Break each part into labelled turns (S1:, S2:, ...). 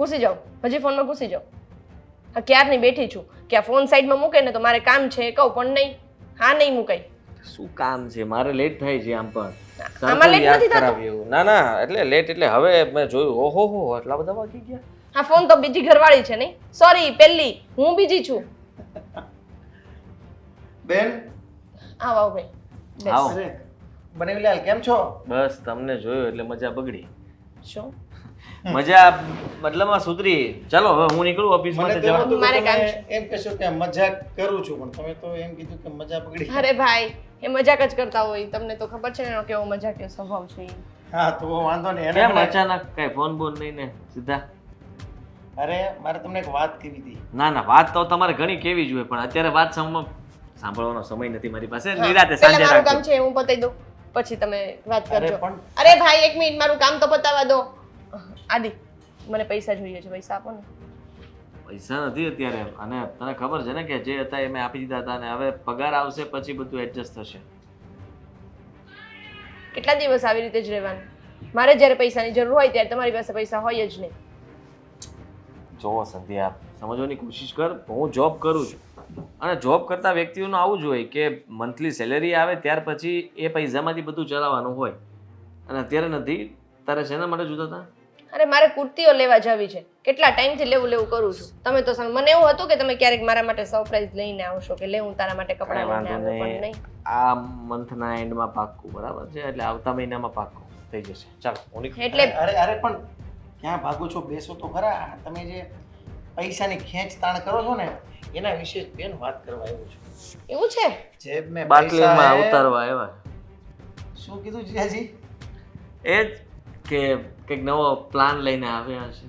S1: ઘૂસી જાઓ, હજી ફોનમાં ઘૂસી જાઓ. હા, ક્યારની બેઠી છું કે આ ફોન સાઈડમાં મૂકે ને તો મારે કામ છે કહું, પણ નહીં, હા નહીં મુકાય.
S2: શું કામ છે? મારે લેટ થાય છે આમ પણ.
S1: આમાં લેટ
S2: યાદ
S1: નથી થતું.
S2: કરાવ્યું. ના ના, એટલે લેટ એટલે હવે મેં જોયું. ઓહો હો, આટલા બધા વાગી ગયા.
S1: હા, ફોન તો બીજી ઘરવાળી છે નહીં, સોરી પહેલી, હું બીજી છું.
S3: બેન
S1: આવો આવો ભાઈ, બેસ.
S2: આવો.
S3: અરે બનેવીલાલ કેમ છો?
S2: બસ તમને જોયું એટલે મજા બગડી.
S1: શું?
S2: મજા મતલબમાં સુધરી. ચાલો હવે હું નીકળું ઓફિસ
S3: મને
S2: માટે
S3: તો
S2: જવા.
S3: એવું હતું
S1: મારે
S3: કે
S1: કામ
S3: તમે
S1: છે.
S3: એમ કહેશો કે મજાક કરું છું, પણ તમે તો એમ કીધું કે મજા પકડી.
S1: અરે ભાઈ, એ મજાક જ કરતા હોય, તમને તો ખબર છે ને એનો કેવો મજાકીયો સ્વભાવ છે ઈ.
S3: હા તો વાંધો નહીં.
S2: કેમ
S3: એને
S2: અચાનક કઈ ફોન બોન નહીં ને સીધા?
S3: અરે મારે તમને એક વાત કહેવી હતી.
S2: ના ના, વાત તો તમારે ઘણી કેવી જોઈએ, પણ અત્યારે વાત સાંભળવાનો સમય નથી મારી પાસે.
S1: હા,
S2: નિરાતે
S1: પહેલા
S2: સાંજે
S1: મારું કામ
S2: રાખજો.
S1: છે હું પતાઈ દઉં, પછી તમે વાત
S3: અરે
S1: કરજો.
S3: પણ
S1: અરે ભાઈ, એક મિનિટ, મારું કામ તો પતાવવા દો. આદિ, મને પૈસા જોઈએ છે, પૈસા આપો ને.
S2: પૈસા નથી અત્યારે, અને તને ખબર છે ને કે જે હતા એ મેં આપી દીધા હતા, અને હવે પગાર આવશે પછી બધું એડજસ્ટ થશે.
S1: કેટલા દિવસ આવી રીતે જ રહેવાનું? મારે જ્યારે પૈસાની જરૂર હોય ત્યારે તમારી પાસે પૈસા હોય જ નહીં.
S2: જો સંધ્યા, સમજવાની કોશિશ કર. હું જોબ કરું છું, અને જોબ કરતા વ્યક્તિઓનું આવું જ હોય કે મંથલી સેલેરી આવે ત્યાર પછી એ પૈસામાંથી બધું ચલાવવાનું હોય, અને અત્યારે નથી. તારે શેના માટે જોતા હતા?
S1: અરે મારે કુર્તીઓ લેવા જવી છે, કેટલા ટાઈમથી લેવું લેવું કરું છું. તમે તો મને એવું હતું કે તમે ક્યારેક મારા માટે સરપ્રાઈઝ લઈને આવશો કે લે હું તારા માટે કપડાં લઈને
S2: વાંધો
S1: આવું, પણ
S2: નહીં.
S1: નહીં.
S2: આ મંથના એન્ડમાં પાક્કું, બરાબર છે? એટલે આવતા મહિનામાં પાક્કું થઈ જશે. ચાલો હું નીકળું.
S1: એટલે
S3: અરે અરે પણ ક્યાં ભાગો છો? બેસો તો ખરા. તમે જે પૈસાની ખેંચતાણ કરો છો ને એના વિશે જ બેન વાત કરવા આવ્યો છું.
S1: એવું છે?
S3: જેબ મેં
S2: બાટલીમાં
S3: પૈસા હે.
S2: ઉતારવા આવ્યા.
S3: શું કીધું જીજાજી?
S2: એ જ કે કંઈક નવો પ્લાન લઈને આવ્યા છે.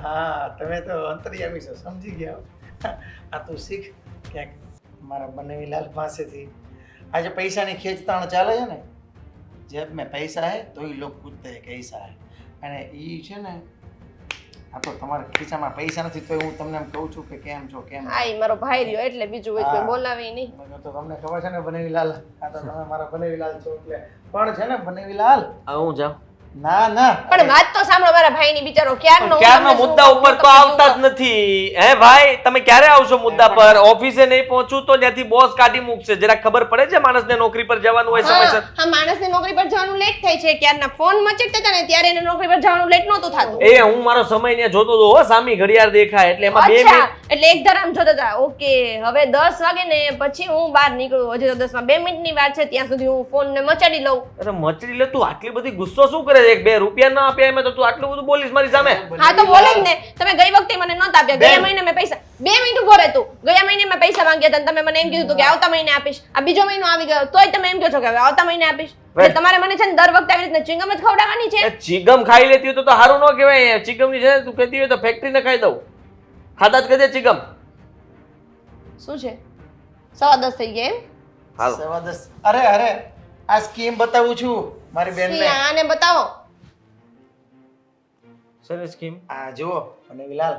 S3: હા તમે તો અંતર્યામી છો, સમજી ગયા. આ તું શીખ ક્યાંક મારા બનેવીલાલ પાસેથી. આજે પૈસાની ખેંચતાણ ચાલે છે ને, જેબ મેં પૈસા હે તો એ લોકો પૂછતે હે કૈસા હે. અને એ છે ને, આ તો તમારા ખીચામાં પૈસા નથી તો હું તમને એમ કહું છું કે કેમ છો કેમ.
S1: હા, ઈ મારો ભાઈ રહ્યો એટલે બીજું કોઈ કોઈ બોલાવે નહીં.
S3: મને તો તમને ખબર છે ને બનેવીલાલ, આ તો તમે મારા બનેવીલાલ છો એટલે. પણ છે ને બનેવીલાલ,
S2: હવે હું જાઉં.
S3: ના ના
S1: પણ વાત તો સાંભળો મારા ભાઈની, બિચારો ક્યારનો હું
S2: ક્યારનો
S1: તમને શું
S2: મુદ્દા
S1: કહું,
S2: ઉપર તો
S1: તમને
S2: આવતા જ
S1: શું
S2: નથી. હે ભાઈ, તમે ક્યારે આવશો મુદ્દા પર? ઓફિસે નહીં પહોંચું તો ત્યાંથી બોસ કાઢી મૂકશે. જરા ખબર પડે છે માણસને નોકરી પર જવાનું હોય
S1: હા,
S2: સમયસર.
S1: હા, માણસને નોકરી પર જવાનું લેટ થાય છે. ક્યારના ફોન મચકતા હતા ને ત્યારે એને નોકરી પર જવાનું લેટ નહોતું થતું.
S2: એ હું મારો સમય ને જોતો હતો હો, સામી ઘડિયાળ દેખાય એટલે એમાં 2
S1: અચ્છા,
S2: મિનિટ.
S1: એટલે એક ધરામ જોતા હતા. ઓકે, હવે 10 વાગે ને પછી હું બહાર નીકળું. હજી તો 10 માં 2 મિનિટની વાર છે, ત્યાં સુધી હું ફોન ને મચાડી લઉં.
S2: અરે મચડી લે, તું આટલી બધી ગુસ્સો શું કરે છે? 2 રૂપિયા ના આપ્યા એમાં તો તું આટલું બધું બોલીશ મારી સામે?
S1: હા તો બોલે જ ને. તમે ગઈ વખતે મને નહોતા આપ્યા. ગયા મહિને મેં પૈસા 2 મિનિટ ઉભો રહે તું. ગયા મહિને મેં પૈસા માંગ્યા હતા અને તમે મને એમ કીધું હતું કે આવતા મહિને આપીશ. આ બીજો મહિનો આવી ગયો તોય તમે એમ કહો છો કે હવે આવતા મહિને આપીશ. એટલે તમારે મને છે ને દર વખતે આવી રીતના ચિંગમ જ ખવડાવવાની છે.
S2: એ ચીગમ ખાઈ લેતી હોય તો સારું ન કહેવાય. ચીગમની છે ને તું કહેતી હોય તો ફેક્ટરીને ખાઈ દઉં. ખાતા જ કહેજે ચીગમ.
S1: શું છે? 10:15 થઈ ગયા એમ?
S2: હાલો.
S3: 10:15. અરે અરે આ સ્કીમ બતાવું છું મારી બેનને.
S1: સી, આને બતાવો.
S2: શેની સ્કીમ?
S3: આ જુઓ બનેવીલાલ,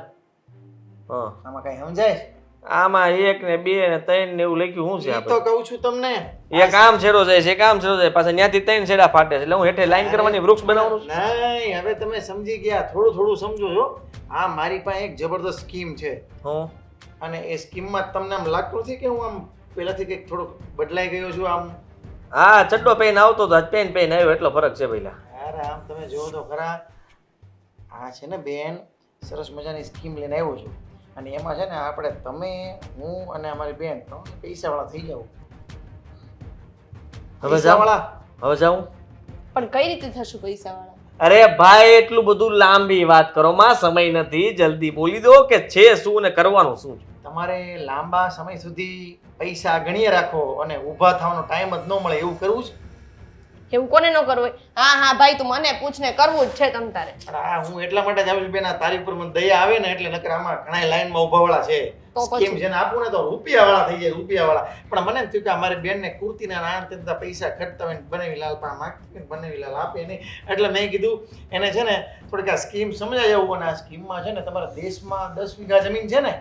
S2: હા,
S3: આમાં કઈ સમજાય?
S2: આમાં 1 ને 2 ને 3 ને એવું લખ્યું શું છે
S3: ઈ તો
S2: આપણે?
S3: કહું છું તમને.
S2: એક આમ છેડો જાય છે, એક આમ છેડો જાય, પાછા ત્યાંથી 3 છેડા ફાટે છે. એટલે હું હેઠે લાઈન કરવાની વૃક્ષ બનાવવાનું છું.
S3: નહીં, હવે તમે સમજી ગયા, થોડું થોડું સમજો છો. આ મારી પાસે એક જબરદસ્ત સ્કીમ છે
S2: હું
S3: અને એ સ્કીમમાં તમને આમ લાગતું નથી કે હું આમ પહેલાથી કંઈક થોડોક બદલાઈ ગયો છું આમ?
S2: હા, ચડ્ડો પહેરીને આવતો તો આજ પેન પહેરીને આવ્યો, એટલો ફરક છે પહેલા.
S3: યાર આમ તમે જુઓ તો ખરા. આ છે ને બેન, સરસ મજાની સ્કીમ લઈને આવ્યો છું અને એમાં છે ને આપણે તમે, હું અને અમારી બેન ત્રણ પૈસાવાળા થઈ જાવ.
S2: હવે જાઉં? હવે જાઉં?
S1: પણ કઈ રીતે થશું પૈસાવાળા?
S2: અરે ભાઈ, એટલું બધું લાંબી વાત કરો માં, સમય નથી. જલ્દી બોલી દો કે છે શું ને કરવાનું શું છે.
S3: તમારે લાંબા સમય સુધી પૈસા ગણીએ રાખો અને ઊભા થવાનો ટાઈમ જ ન મળે એવું કરવું છે?
S1: એવું કોને ન કરવું હોય? હા હા ભાઈ, તું મને પૂછ ને, કરવું જ છે તમ તારે.
S3: અને આ હું એટલા માટે જ આવું છું બેન, આ તારી ઉપર મને દયા આવે ને એટલે નકર આમાં ઘણા લાઈનમાં ઊભાવાળા છે.
S1: તો પછી?
S3: સ્કીમ જેને આપું ને તો રૂપિયાવાળા થઈ જાય, રૂપિયાવાળા. પણ મને એમ થયું કે અમારી બેનને કુર્તીના નાના તેના પૈસા ખર્ચતા હોય ને બનેવીલાલ પણ માગતી હોય ને બનેવીલાલ આપે નહીં, એટલે મેં કીધું એને છે ને થોડીક આ સ્કીમ સમજાય એવું. અને આ સ્કીમમાં છે ને તમારા દેશમાં 10 વીઘા જમીન છે ને.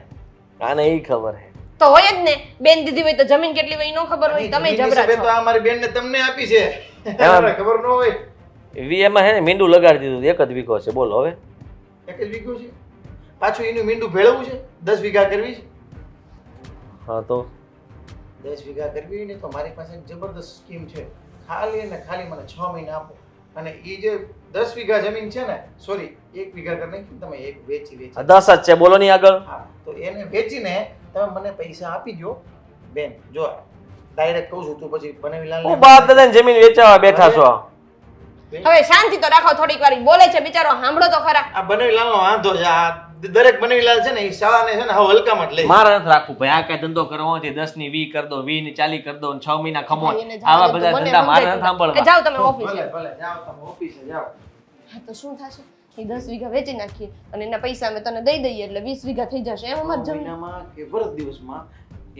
S2: આને એ ખબર છે.
S1: તો હોય જ ને. બેન દીધી હોય તો જમીન કેટલી હોય ન ખબર હોય? તમે
S3: જમીનની
S1: જબરા
S3: હિસાબે તો
S1: છો.
S3: આ મારી બેનને તમને આપી છે.
S2: એમાં-
S3: ખબર ન હોય.
S2: એમાં હે ને મીંડું લગાડી દીધું. 1 જ વીઘો છે, બોલો હવે.
S3: એક જ વીઘો છે. પાછું એનું મીંડું ભેળવવું છે? 10 વીઘા કરવી છે?
S2: હા તો
S3: 10 વીઘા કરવી હોય ને તો મારી પાસે એક જબરદસ્ત સ્કીમ છે. ખાલી ને ખાલી મને 6 મહિના આપો અને એ જે 10 વીઘા જમીન છે ને, સોરી 1 વીઘા કરી નાખી તમે, એક વેચી
S2: 10 જ છે, બોલો નહીં આગળ.
S3: હા, તો એને વેચીને તમે મને પૈસા આપી દો. બેન જો ડાયરેક્ટ કહું છું, તું પછી બનેવીલાલ
S2: હું બાપ દાદાની જમીન વેચવા બેઠા છો.
S1: હવે શાંતિ તો રાખો થોડીક વાર. બોલે છે બિચારો, સાંભળો તો ખરા.
S3: આ બનેવીલાલનો વાંધો છે. આ દરેક બનેવીલાલ છે ને એ શાળાને છે ને હવે હલકામાં જ લે.
S2: મારે નથી રાખવું ભાઈ, આ કઈ ધંધો કરવો નથી. 10 ની 20 કરી દો, 20 ની 40 કરી દો, 6 મહિના ખમો.
S1: ભાઈ, એને જવા
S2: આવા
S1: દે,
S2: બધા
S1: મને
S2: ધંધા મારે
S1: સમજાય
S2: નથી
S1: તો.
S2: સાંભળવા.
S1: જાઓ તમે ઓફિસે.
S3: ભલે ભલે જાઓ તમે ઓફિસે જાઓ.
S1: હા તો શું થશે? એ 10 વીઘા વેચી નાખીએ અને એના પૈસા અમે તને દઈ દઈએ એટલે 20 વીઘા થઈ જશે. એમ અમારી જમીન.
S3: મહિનામાં કે વર્ષ દિવસમાં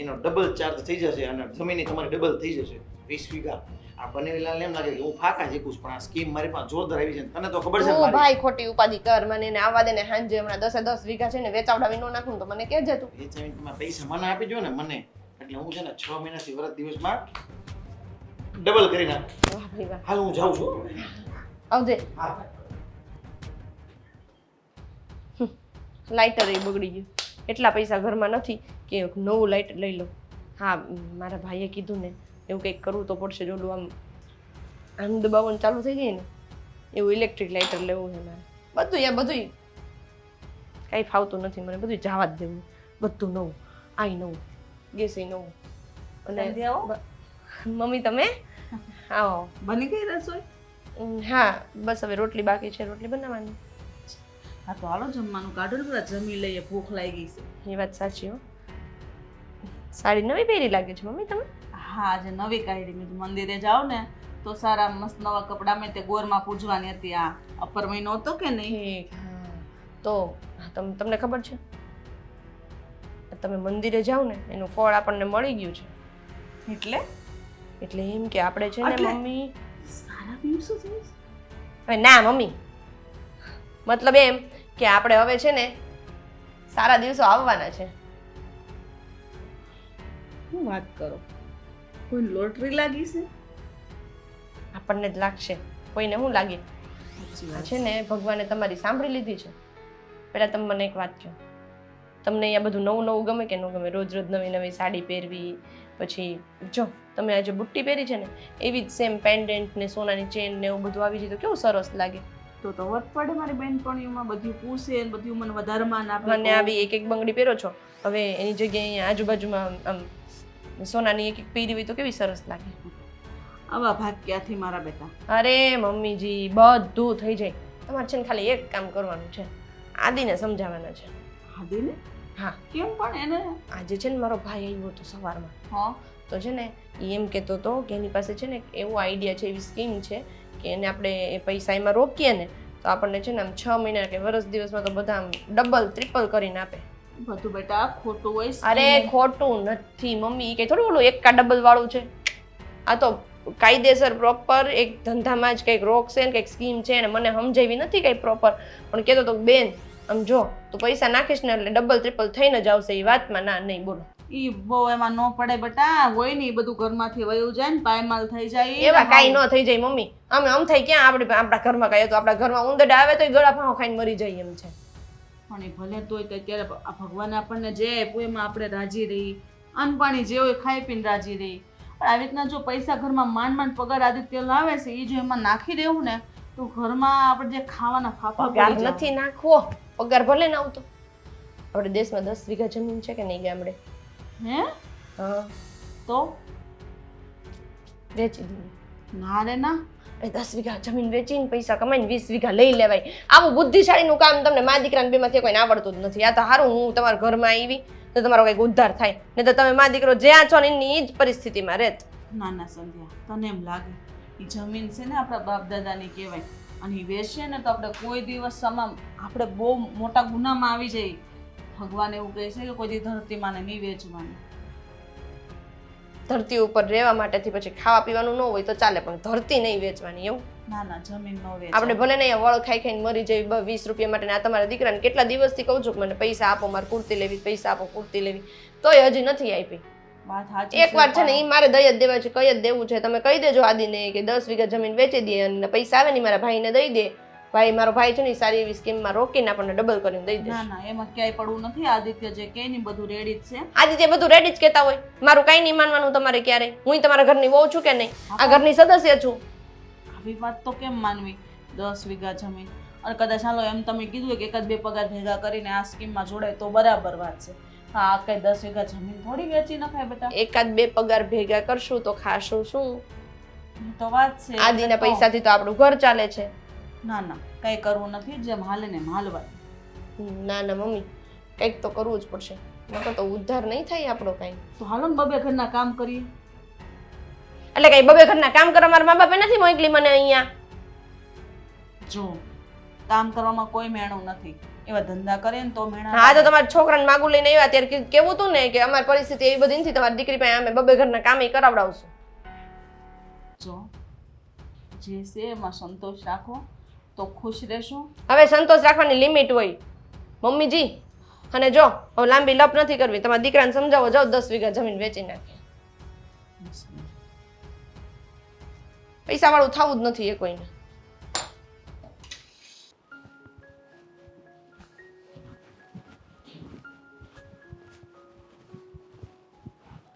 S3: એનો ડબલ ચાર્જ થઈ જશે અને જમીન તમારી ડબલ થઈ જશે. 20 વીઘા. આ બનેવીલાલ એમ લાગે કે હું ફાકા જીકું છું, પણ આ સ્કીમ મારી પાસે જોરદાર આવી છે ને તને તો ખબર છે ને
S1: તું
S3: મારી.
S1: ભાઈ ખોટી ઉપાધિ કર. મને એને આવવા દે ને હાંજે હમણાં 10 વીઘા છે ને વેચાવડાવી નો નાખું તો મને કહેજે તું.
S3: એ જમીન તમે પૈસા મને આપી દો ને મને, એટલે હું છે ને 6 મહિનાથી વર્ષ દિવસમાં ડબલ કરી નાખું.
S1: વાહ ભાઈ વાહ.
S3: હાલ હું જાઉં છું.
S1: આવજે.
S3: હા.
S1: લાઇટર એ બગડી ગયું. એટલા પૈસા ઘરમાં નથી કે એક નવું લાઇટર લઈ લઉં. હા, મારા ભાઈએ કીધું ને એવું કંઈક કરવું તો પડશે. જોડું આમ દબાવવાનું ચાલુ થઈ જાય ને એવું ઇલેક્ટ્રિક લાઇટર લેવું છે મારે. બધું બધું કાંઈ ફાવતું નથી મને. બધું જવા જ દેવું. બધું નવું, આઈ નવું, ગેસ નવું.
S4: જલ્દી આવો.
S1: મમ્મી તમે આવો.
S4: બની ગઈ રસોઈ?
S1: હા બસ હવે રોટલી બાકી છે, રોટલી બનાવવાની.
S4: હા તો હાલો જમવાનું કાઢો ને, બધા જમી લઈએ, ભૂખ લાગી છે.
S1: એ વાત સાચી હો. સાડી નવી પહેરી લાગે છે મમ્મી તમે.
S4: હા આજે નવી કાઢી. મેં કીધું મંદિરે જાઓ ને તો સારા મસ્ત નવા કપડાં મેં તે ગોરમાં પૂજવાની હતી. આ અપર મહિનો હતો કે નહીં?
S1: ઠીક. હા તો તમને ખબર છે તમે મંદિરે જાઓ ને એનું ફળ આપણને મળી ગયું છે.
S4: એટલે
S1: એટલે એમ કે આપણે છે ને
S4: એટલે?
S1: મમ્મી.
S4: સારા દિવસો છે?
S1: હવે ના મમ્મી, મતલબ એમ કે આપણે હવે છે ને સારા દિવસો આવવાના છે.
S4: શું વાત કરો? કોઈ લોટરી લાગી છે?
S1: આપણને જ લાગશે, કોઈને શું લાગે?
S4: સાચી
S1: આ
S4: વાત
S1: છે ને ભગવાને તમારી સાંભળી લીધી છે. પહેલા તમે મને એક વાત કહો, તમને અહીંયા બધું નવું નવું ગમે કે ન ગમે? રોજ રોજ નવી નવી સાડી પહેરવી, પછી જો તમે આજે બુટ્ટી પહેરી છે ને એવી જ સેમ પેન્ડન્ટ ને સોનાની ચેન ને એવું બધું આવી જાય તો કેવું સરસ લાગે.
S4: તો વટ પડે મારી બેનપણીઓમાં, બધું પૂછે ને બધું મને વધારે માન આપે.
S1: અને આવી એક એક બંગડી પહેરો છો, હવે એની જગ્યાએ અહીંયા આજુબાજુમાં આમ સોનાની એક એક પહેરી હોય તો કેવી સરસ લાગે.
S4: આવા ભાગ ક્યાંથી મારા બેટા?
S1: અરે મમ્મીજી બધું થઈ જાય. તમારે છે ને ખાલી એક કામ કરવાનું છે, આદિને સમજાવવાના છે.
S4: હાદીને?
S1: હા
S4: કેમ પણ એને?
S1: આજે છે ને મારો ભાઈ આવ્યો હતો સવારમાં,
S4: હા
S1: તો છે ને એ એમ કહેતો હતો કે એની પાસે છે ને એવો આઈડિયા છે, એવી સ્કીમ છે કે એને આપણે એ પૈસા એમાં રોકીએ ને તો આપણને છે ને આમ 6 મહિના કે વર્ષ દિવસમાં તો બધા આમ ડબલ ટ્રિપલ કરીને આપે.
S4: બધું બેટા ખોટું હોય.
S1: અરે ખોટું નથી મમ્મી, એ કઈ થોડું ઓલું એકા ડબલ વાળું છે. આ તો કાયદેસર પ્રોપર એક ધંધામાં જ કંઈક રોક છે ને કંઈક સ્કીમ છે અને મને સમજાવી નથી કંઈ પ્રોપર, પણ કહેતો તો બેન આમ જો તું પૈસા નાખીશ ને એટલે ડબલ ટ્રિપલ થઈને જ આવશે. એ વાતમાં ના નહીં બોલો.
S4: ઈ બહુ એમાં ન પડે બેટા, હોય ને ઈ બધું ઘરમાંથી વયું જાય ને પાયમાલ થઈ જાય.
S1: એવા કાંઈ ન થઈ જાય મમ્મી. અમે આમ થઈ ક્યાં આપણા ઘરમાં કાંઈ તો આપણા ઘરમાં ઉંદરડા આવે તો ગળા ફાંહો ખાઈને મરી જાય એમ છે.
S4: પણ એ ભલે તોય તે અત્યારે આ ભગવાને આપણને જે આપ્યું એમાં આપણે રાજી રહી, અનપાણી જે હોય ખાઈ પીને રાજી રહી. પણ આવી રીતના જો પૈસા ઘરમાં માંડ પગાર આદિત્ય લાવે છે એ જો એમાં નાખી દેવું ને તો ઘરમાં આપણે જે ખાવાના ફાફા
S1: પગાર
S4: પડી જાય.
S1: નથી નાખવો, પગાર ભલે ના આવતો. આપણે દેશમાં 10 વીઘા જમીન છે કે નહીં ગામડે?
S4: હે?
S1: હા
S4: તો
S1: વેચી દીધી.
S4: ના રે ના.
S1: એ 10 વીઘા જમીન વેચીને પૈસા કમાઈને 20 વીઘા લઈ લેવાય. આવું બુદ્ધિશાળીનું કામ તમને મા દીકરાને બેમાંથી કોઈને આવડતું જ નથી. આ તો સારું હું તમારા ઘરમાં આવી તો તમારો કંઈક ઉદ્ધાર થાય, ને તો તમે મા દીકરો જ્યાં છો ને એની જ પરિસ્થિતિમાં રહેત.
S4: ના ના સંધ્યા, તને એમ લાગે એ જમીન છે ને આપણા બાપ દાદાની કહેવાય, અને એ વેચીએ ને તો આપણે કોઈ દિવસ આપણે બહુ મોટા ગુનામાં આવી જઈએ. ભગવાન એવું કહે છે કે કોઈ દી ધરતીમાં નહીં વેચવાની.
S1: ધરતી ઉપર રહેવા માટેથી પછી ખાવા પીવાનું ન હોય તો ચાલે, પણ ધરતી નહીં વેચવાની એવું.
S4: ના ના જમીન ન વેચ.
S1: આપણે ભલે નહીં વળ ખાઈ ખાઈને મરી જઈએ 20 રૂપિયા માટે. આ તમારા દીકરાને કેટલા દિવસથી કહું છું કે મને પૈસા આપો, મારે કુર્તી લેવી, પૈસા આપો કુર્તી લેવી, તોય હજી નથી આપી.
S4: વાત સાચી.
S1: એકવાર છે ને એ મારે દઈ જ દેવા છે, કહી જ દેવું છે. તમે કહી દેજો આદિને કે 10 વીઘા જમીન વેચી દે અને પૈસા આવે ને મારા ભાઈને દઈ દે, ભાઈ મારો ભાઈ છે ને ઈ સારી એવી સ્કીમમાં રોકીને આપણને ડબલ કરીને દઈ
S4: ના
S1: દેશે.
S4: ના એમાં ક્યાંય પડવું નથી. આદિત્ય જે કે ને બધું રેડી જ છે.
S1: આજે જે બધું રેડી જ કહેતા હોય મારું કાંઈ નહીં માનવાનું તમારે ક્યારે. હું તમારા ઘરની વહુ છું કે નહીં? આ ઘરની સદસ્ય છું.
S4: આવી વાત તો કેમ માનવી? 10 વીઘા જમીન અને કદાચ હાલો એમ તમે કીધું કે એકાદ બે પગાર ભેગા કરીને આ સ્કીમમાં જોડાય તો બરાબર વાત છે. હા કઈ 10 વીઘા જમીન થોડી વેચી નખાય બેટા.
S1: એકાદ બે પગાર ભેગા કરશું તો ખાશું શું?
S4: એ તો વાત છે.
S1: આદિના પૈસાથી તો આપણું ઘર ચાલે છે.
S4: ના ના કઈ કરવું નથી. જેમ હાલે ને એમ હાલવાય.
S1: ના ના મમ્મી, કંઈક તો કરવું જ પડશે. નકર તો ઉદ્ધાર નહીં થાય આપણો કાંઈ.
S4: તો હાલો ને બબે ઘરના કામ કરીએ.
S1: એટલે કઈ બબે ઘરના કામ કરવા મારા મા બાપે નથી મોકલી મને અહીંયા.
S4: જો કામ કરવામાં કોઈ મેણું નથી. એવા ધંધા કરે ને તો મેણા.
S1: હા તો તમારા છોકરાને માગું લઈને આવ્યા ત્યારે કેવું હતું ને કે અમારી પરિસ્થિતિ એવી બધી નથી, તમારી દીકરી પાસે અમે બબે ઘરના કામે કરાવડાવશું.
S4: જો જે છે એમાં સંતોષ રાખો તો ખુશ રહેશો.
S1: હવે સંતોષ રાખવાની લિમિટ હોય મમ્મીજી. અને જો હવે લાંબી લપ નથી કરવી. તમારા દીકરાને સમજાવો, જાઓ 10 વીઘા જમીન વેચી નાખે. પૈસા વાળું થવું જ નથી એ કોઈને.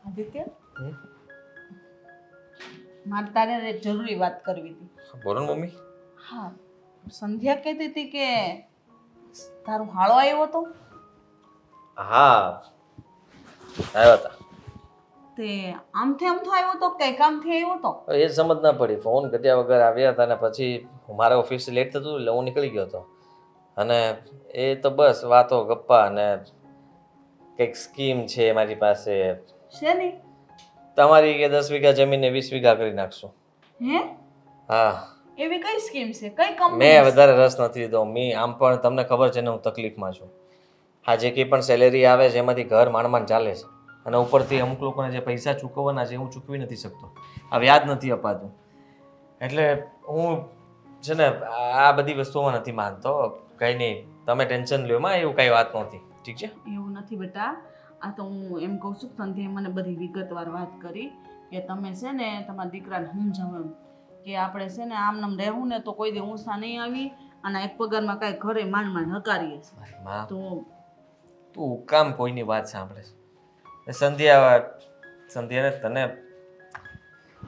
S4: આદિત્ય મારે તારે એક જરૂરી વાત કરવી હતી.
S2: બોલો ને મમ્મી.
S4: હા સંધ્યા કહેતી હતી કે તારો હાળો આવ્યો હતો.
S2: હા આવ્યા હતા.
S4: તે આમથી આમ આવ્યો હતો કઈ કામથી આવ્યો હતો?
S2: એ જ સમજ ના પડી. ફોન કર્યા વગર આવ્યા હતા ને પછી મારે ઓફિસ લેટ થતું એટલે હું નીકળી ગયો હતો. અને એ તો બસ વાતો ગપ્પા અને કંઈક સ્કીમ છે મારી પાસે
S4: શેની?
S2: તમારી કે 10 વીઘા જમીનને 20 વીઘા કરી નાખશું.
S4: હે
S2: હા
S4: એવી કઈ સ્કીમ છે? કઈ કંપની?
S2: મેં વધારે રસ નથી લીધો. આમ પણ તમને ખબર છે ને હું તકલીફમાં છું. આ જે કંઈ પણ સેલેરી આવે છે એમાંથી ઘર માંડ ચાલે છે. અને ઉપરથી અમુક લોકોને જે પૈસા ચૂકવવાના છે હું ચૂકવી નથી શકતો. આ વ્યાજ નથી અપાતું. એટલે હું છે ને આ બધી વસ્તુઓમાં નથી માનતો. કંઈ નહીં, તમે ટેન્શન લ્યો માં, એવું કંઈ વાત નહોતી. ઠીક છે?
S4: એવું નથી બેટા. આ તો હું એમ કહું છું સંધ્યાએ મને બધી વિગતવાર વાત કરી કે તમે છે ને તમારા દીકરાને સમજાવો એમ કે આપણે છે ને આમ નામ રહેવું ને તો કોઈ દી ઊંસા નહીં આવી અને એક પગારમાં કાંઈ ઘરે માંડ હકારીએ છે.
S2: મારી માં,
S4: તો
S2: તું કામ કોઈની વાત સાંભળે છે? સંધ્યાને તને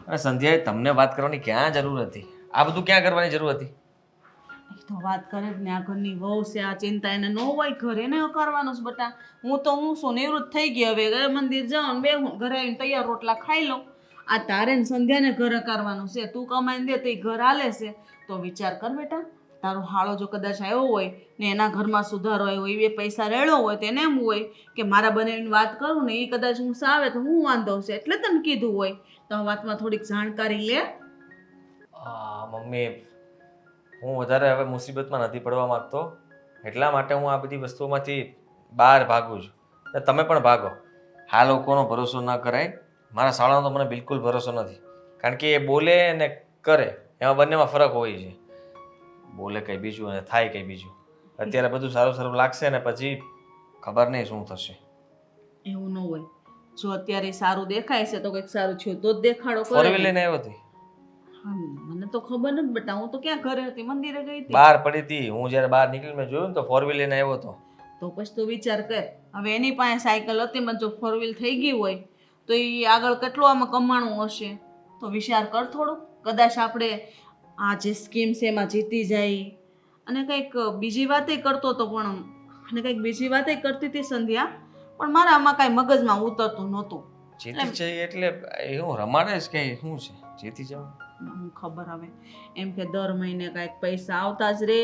S2: અને સંધ્યાએ તમને વાત કરવાની ક્યાં જરૂર હતી? આ બધું ક્યાં કરવાની જરૂર હતી?
S4: એ તો વાત કરે જ ને આ ઘરની વહુ છે, આ ચિંતા એને ન હોય. ઘરે એને કરવાનું છે બટા. હું શું નિવૃત્ત થઈ ગઈ, હવે ઘરે મંદિર જાઉં ને બેહું, ઘરે આવીને તૈયાર રોટલા ખાઈ લઉં. આ તારે ને સંધ્યાને ઘરે કરવાનું છે. તું કમાઈને દે તો એ ઘર હાલે છે. તો વિચાર કર બેટા, તારો હાળો જો કદાચ આવ્યો હોય ને એના ઘરમાં સુધારો આવ્યો હોય, એ પૈસા રેડ્યો હોય તો એને એમ હોય કે મારા બંનેની વાત કરું ને એ કદાચ હું આવે તો હું વાંધો છે એટલે તને કીધું હોય. તો આ વાતમાં થોડીક જાણકારી લે.
S2: મમ્મી, હું વધારે હવે મુસીબતમાં નથી પડવા માંગતો. એટલા માટે હું આ બધી વસ્તુઓમાંથી બહાર ભાગું છું. અને તમે પણ ભાગો. આ લોકોનો ભરોસો ન કરાય. મારા શાળાનો તો મને બિલકુલ ભરોસો નથી. કારણ કે એ બોલે અને કરે એમાં બંનેમાં ફરક હોય છે. બોલે કંઈ બીજું અને થાય કંઈ બીજું. અત્યારે બધું સારું સારું લાગશે ને પછી ખબર નહીં શું થશે.
S4: એવું ન હોય. જો અત્યારે સારું દેખાય છે તો કંઈક સારું થયું તો જ દેખાડો
S2: ફોર
S4: કરે.
S2: વ્હીલ લઈને આવ્યો હતી.
S4: મને તો ખબર નથી બેટા. હું તો ક્યાં ઘરે હતી, મંદિરે ગઈ હતી.
S2: બહાર પડી હતી. હું જ્યારે બહાર નીકળી મેં જોયું ને તો ફોર વ્હીલ લઈને આવ્યો હતો.
S4: તો પછી તો વિચાર કર. હવે એની પાસે સાયકલ હતી, મને જો ફોર વ્હીલ થઈ ગઈ હોય તો એ આગળ કેટલું આમાં કમાણું હશે. તો વિચાર કર થોડું. કદાચ આપણે આ જે સ્કીમ છે એમાં જીતી જાય. અને કંઈક બીજી વાતે કરતો હતો પણ અને કંઈક બીજી વાતે કરતી હતી સંધ્યા, પણ મારા આમાં કાંઈ મગજમાં ઉતરતું નહોતું.
S2: જીતી છે એટલે હું રમાડે જ કે શું છે જીતી જવાનું?
S4: હું ખબર હવે એમ કે દર મહિને કાંઈક પૈસા આવતા જ રહે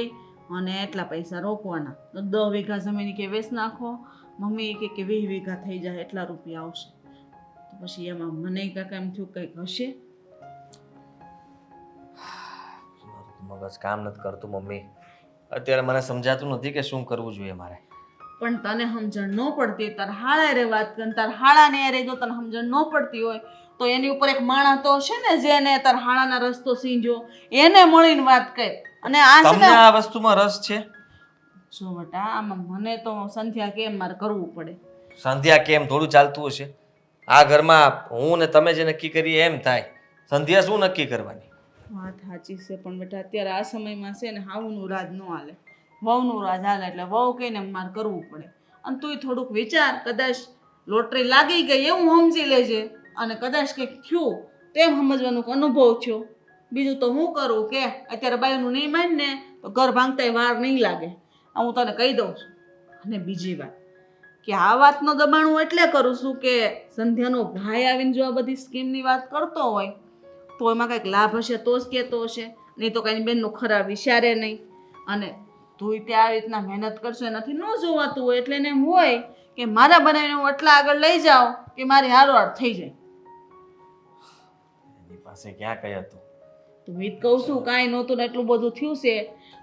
S4: અને એટલા પૈસા રોકવાના. તો 10 વીઘા જમીન કે વેચ નાખો. મમ્મી કે 20 વીઘા થઈ જાય એટલા રૂપિયા આવશે. તો પછી એમાં મને કાંઈ એમ થયું કંઈક હશે.
S2: મગજ કામ નથી કરતું મમ્મી. અત્યારે મને સમજાતું નથી કે શું કરવું જોઈએ મારે.
S4: પણ તને સમજણ ન પડતી, તાર હાળા રે વાત કર, તાર હાળાને રે જો તને સમજણ ન પડતી હોય તો એની ઉપર એક માણસ તો હશે ને જેને તાર હાળાના રસ્તો સીંજો, એને મળીને વાત કર. અને આ છે
S2: તમને
S4: ને
S2: આ વસ્તુમાં રસ છે?
S4: જો બેટા આમાં મને તો સંધ્યા કેમ મારે કરવું પડે.
S2: સંધ્યા કેમ થોડું ચાલતું હશે? આ ઘરમાં હું ને તમે જે નક્કી કરીએ એમ થાય. સંધ્યા શું નક્કી કરવાની?
S4: વાત સાચી છે પણ બેટા અત્યારે આ સમયમાં છે ને હાવનું રાજ ન હાલે, વહુનું રાજ હાલે એટલે વહુ કહીને મારે કરવું પડે. અને તુંય થોડુંક વિચાર, કદાચ લોટરી લાગી ગઈ એવું સમજી લેજે અને કદાચ કંઈક થયું તેમ સમજવાનો અનુભવ થયો. બીજું તો હું કરું કે અત્યારે બાઈનું નહીં માન ને તો ઘર ભાંગતાય વાર નહીં લાગે, આ હું તને કહી દઉં છું. અને બીજી વાત કે આ વાતનો દબાણ હું એટલે કરું છું કે સંધ્યાનો ભાઈ આવીને જો આ બધી સ્કીમની વાત કરતો હોય તો એમાં કંઈક લાભ હશે તો જ કહેતો હશે, નહીં તો કાંઈ બેનનું ખરાબ વિચારે નહીં. અને તું ત્યાં આવી રીતના મહેનત કરશો એનાથી ન જોવાતું હોય એટલે એને એમ હોય કે મારા બનાવીને હું એટલા આગળ લઈ જાઉં કે મારી હારોહાર થઈ જાય.
S2: એની પાસે ક્યાં કઈ હતું?
S4: તો હું જ કહું છું કાંઈ નહોતું ને એટલું બધું થયું છે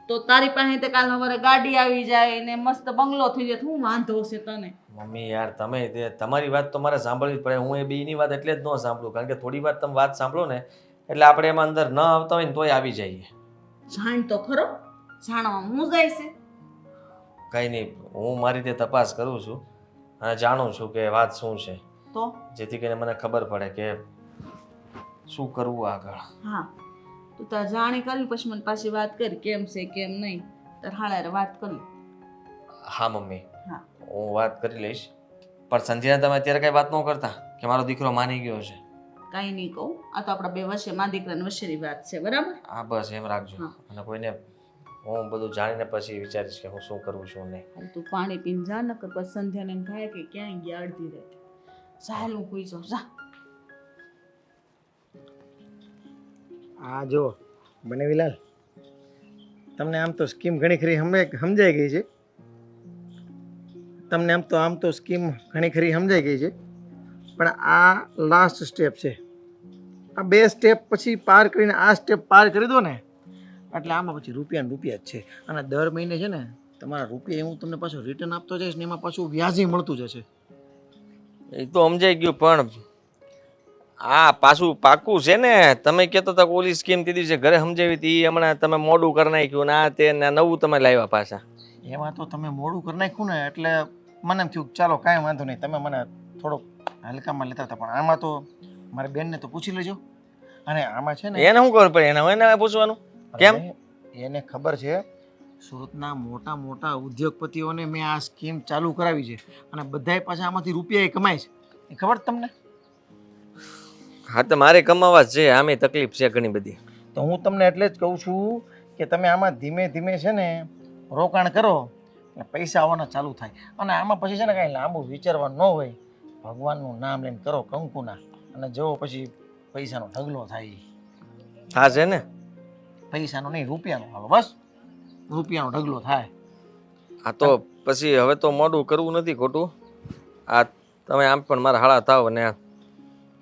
S4: તો તારી પાસે તે કાલ સવારે ગાડી આવી જાય ને મસ્ત બંગલો થઈ જાય તો શું વાંધો છે તને?
S2: મમ્મી યાર તમે તમારી વાત તો મારે સાંભળવી જ પડે. હું એ બીની વાત એટલે જ ન સાંભળું, કારણ કે થોડી વાત તમે વાત સાંભળો ને એટલે આપણે એમાં અંદર ન આવતા હોય ને તોય આવી જઈએ.
S4: જાણ તો ખરો, જાણવા હું જાય છે.
S2: કંઈ નહીં, હું મારી રીતે તપાસ કરું છું અને જાણું છું કે વાત શું છે,
S4: તો
S2: જેથી કરીને મને ખબર પડે કે શું કરવું આગળ.
S4: હા તું તાર જાણી કરી પછી મને પાછી વાત કરી કેમ છે કેમ નહીં, તાર હાળારે વાત કરી.
S2: હા મમ્મી,
S4: હા
S2: હું વાત કરી લઈશ. પણ સંધ્યાને તમે અત્યારે કઈ વાત ન કરતા કે મારો દીકરો માની ગયો છે?
S4: કાંઈ નહીં કહું, આ તો આપણા બે વચ્ચે મા દીકરાની વચ્ચેની વાત છે, બરાબર?
S2: હા બસ એમ રાખજો.
S4: હા.
S2: અને કોઈને હું બધું જાણીને પછી વિચારીશ કે હું શું કરું છું નહીં.
S4: હવે તું પાણી પીને જા, નકર પછી સંધ્યાને એમ થાય કે ક્યાંય ગયા અડધી રાતે. ચાલ હું કોઈ જાઉં, જા.
S3: આ જો બનેવીલાલ, તમને આમ તો સ્કીમ ઘણી ખરી સમજાઈ ગઈ છે. તમને આમ તો સ્કીમ ઘણી ખરી સમજાઈ ગઈ છે, પણ આ લાસ્ટ સ્ટેપ છે. આ બે સ્ટેપ પછી પાર કરીને આ સ્ટેપ પાર કરી દો ને એટલે આમાં પછી રૂપિયા ને રૂપિયા જ છે. અને દર મહિને છે ને તમારા રૂપિયા હું તમને પાછું રિટર્ન આપતો જઈશ ને એમાં પાછું વ્યાજે મળતું જશે.
S2: એ તો સમજાઈ ગયું, પણ આ પાછું પાકું છે ને? તમે કહેતો હતા કે ઓલી સ્કીમ તે દિવસે ઘરે સમજાવી હતી, હમણાં તમે મોડું કરી નાખ્યું ને આ તે ને નવું તમે લાવ્યા પાછા.
S3: એમાં તો તમે મોડું કરી નાખ્યું ને એટલે મને એમ થયું ચાલો કાંઈ વાંધો નહીં, તમે મને થોડોક હલકામાં લેતા હતા. પણ આમાં તો મારી બેનને તો પૂછી લેજો. અને આમાં છે ને
S2: એને શું ખબર પડે? એને પૂછવાનું કેમ?
S3: એને ખબર છે સુરતના મોટા મોટા ઉદ્યોગપતિઓને મેં આ સ્કીમ ચાલુ કરાવી છે અને બધાય પાછા આમાંથી રૂપિયા કમાય છે. એ ખબર છે તમને?
S2: હા તો મારે કમાવા જ છે, આમે તકલીફ છે ઘણી બધી.
S3: તો હું તમને એટલે જ કહું છું કે તમે આમાં ધીમે ધીમે છે ને રોકાણ કરો એટલે પૈસા આવવાના ચાલુ થાય. અને આમાં પછી છે ને કાંઈ લાંબુ વિચારવાનું ન હોય, ભગવાનનું નામ લઈને કરો કંકુના, અને જો પછી પૈસાનો ઢગલો થાય.
S2: હા છે ને,
S3: પૈસાનો નહીં રૂપિયાનો, હાલો બસ રૂપિયાનો ઢગલો થાય.
S2: હા તો પછી હવે તો મોડું કરવું નથી ખોટું. આ તમે આમ પણ મારા હાળા થાવ ને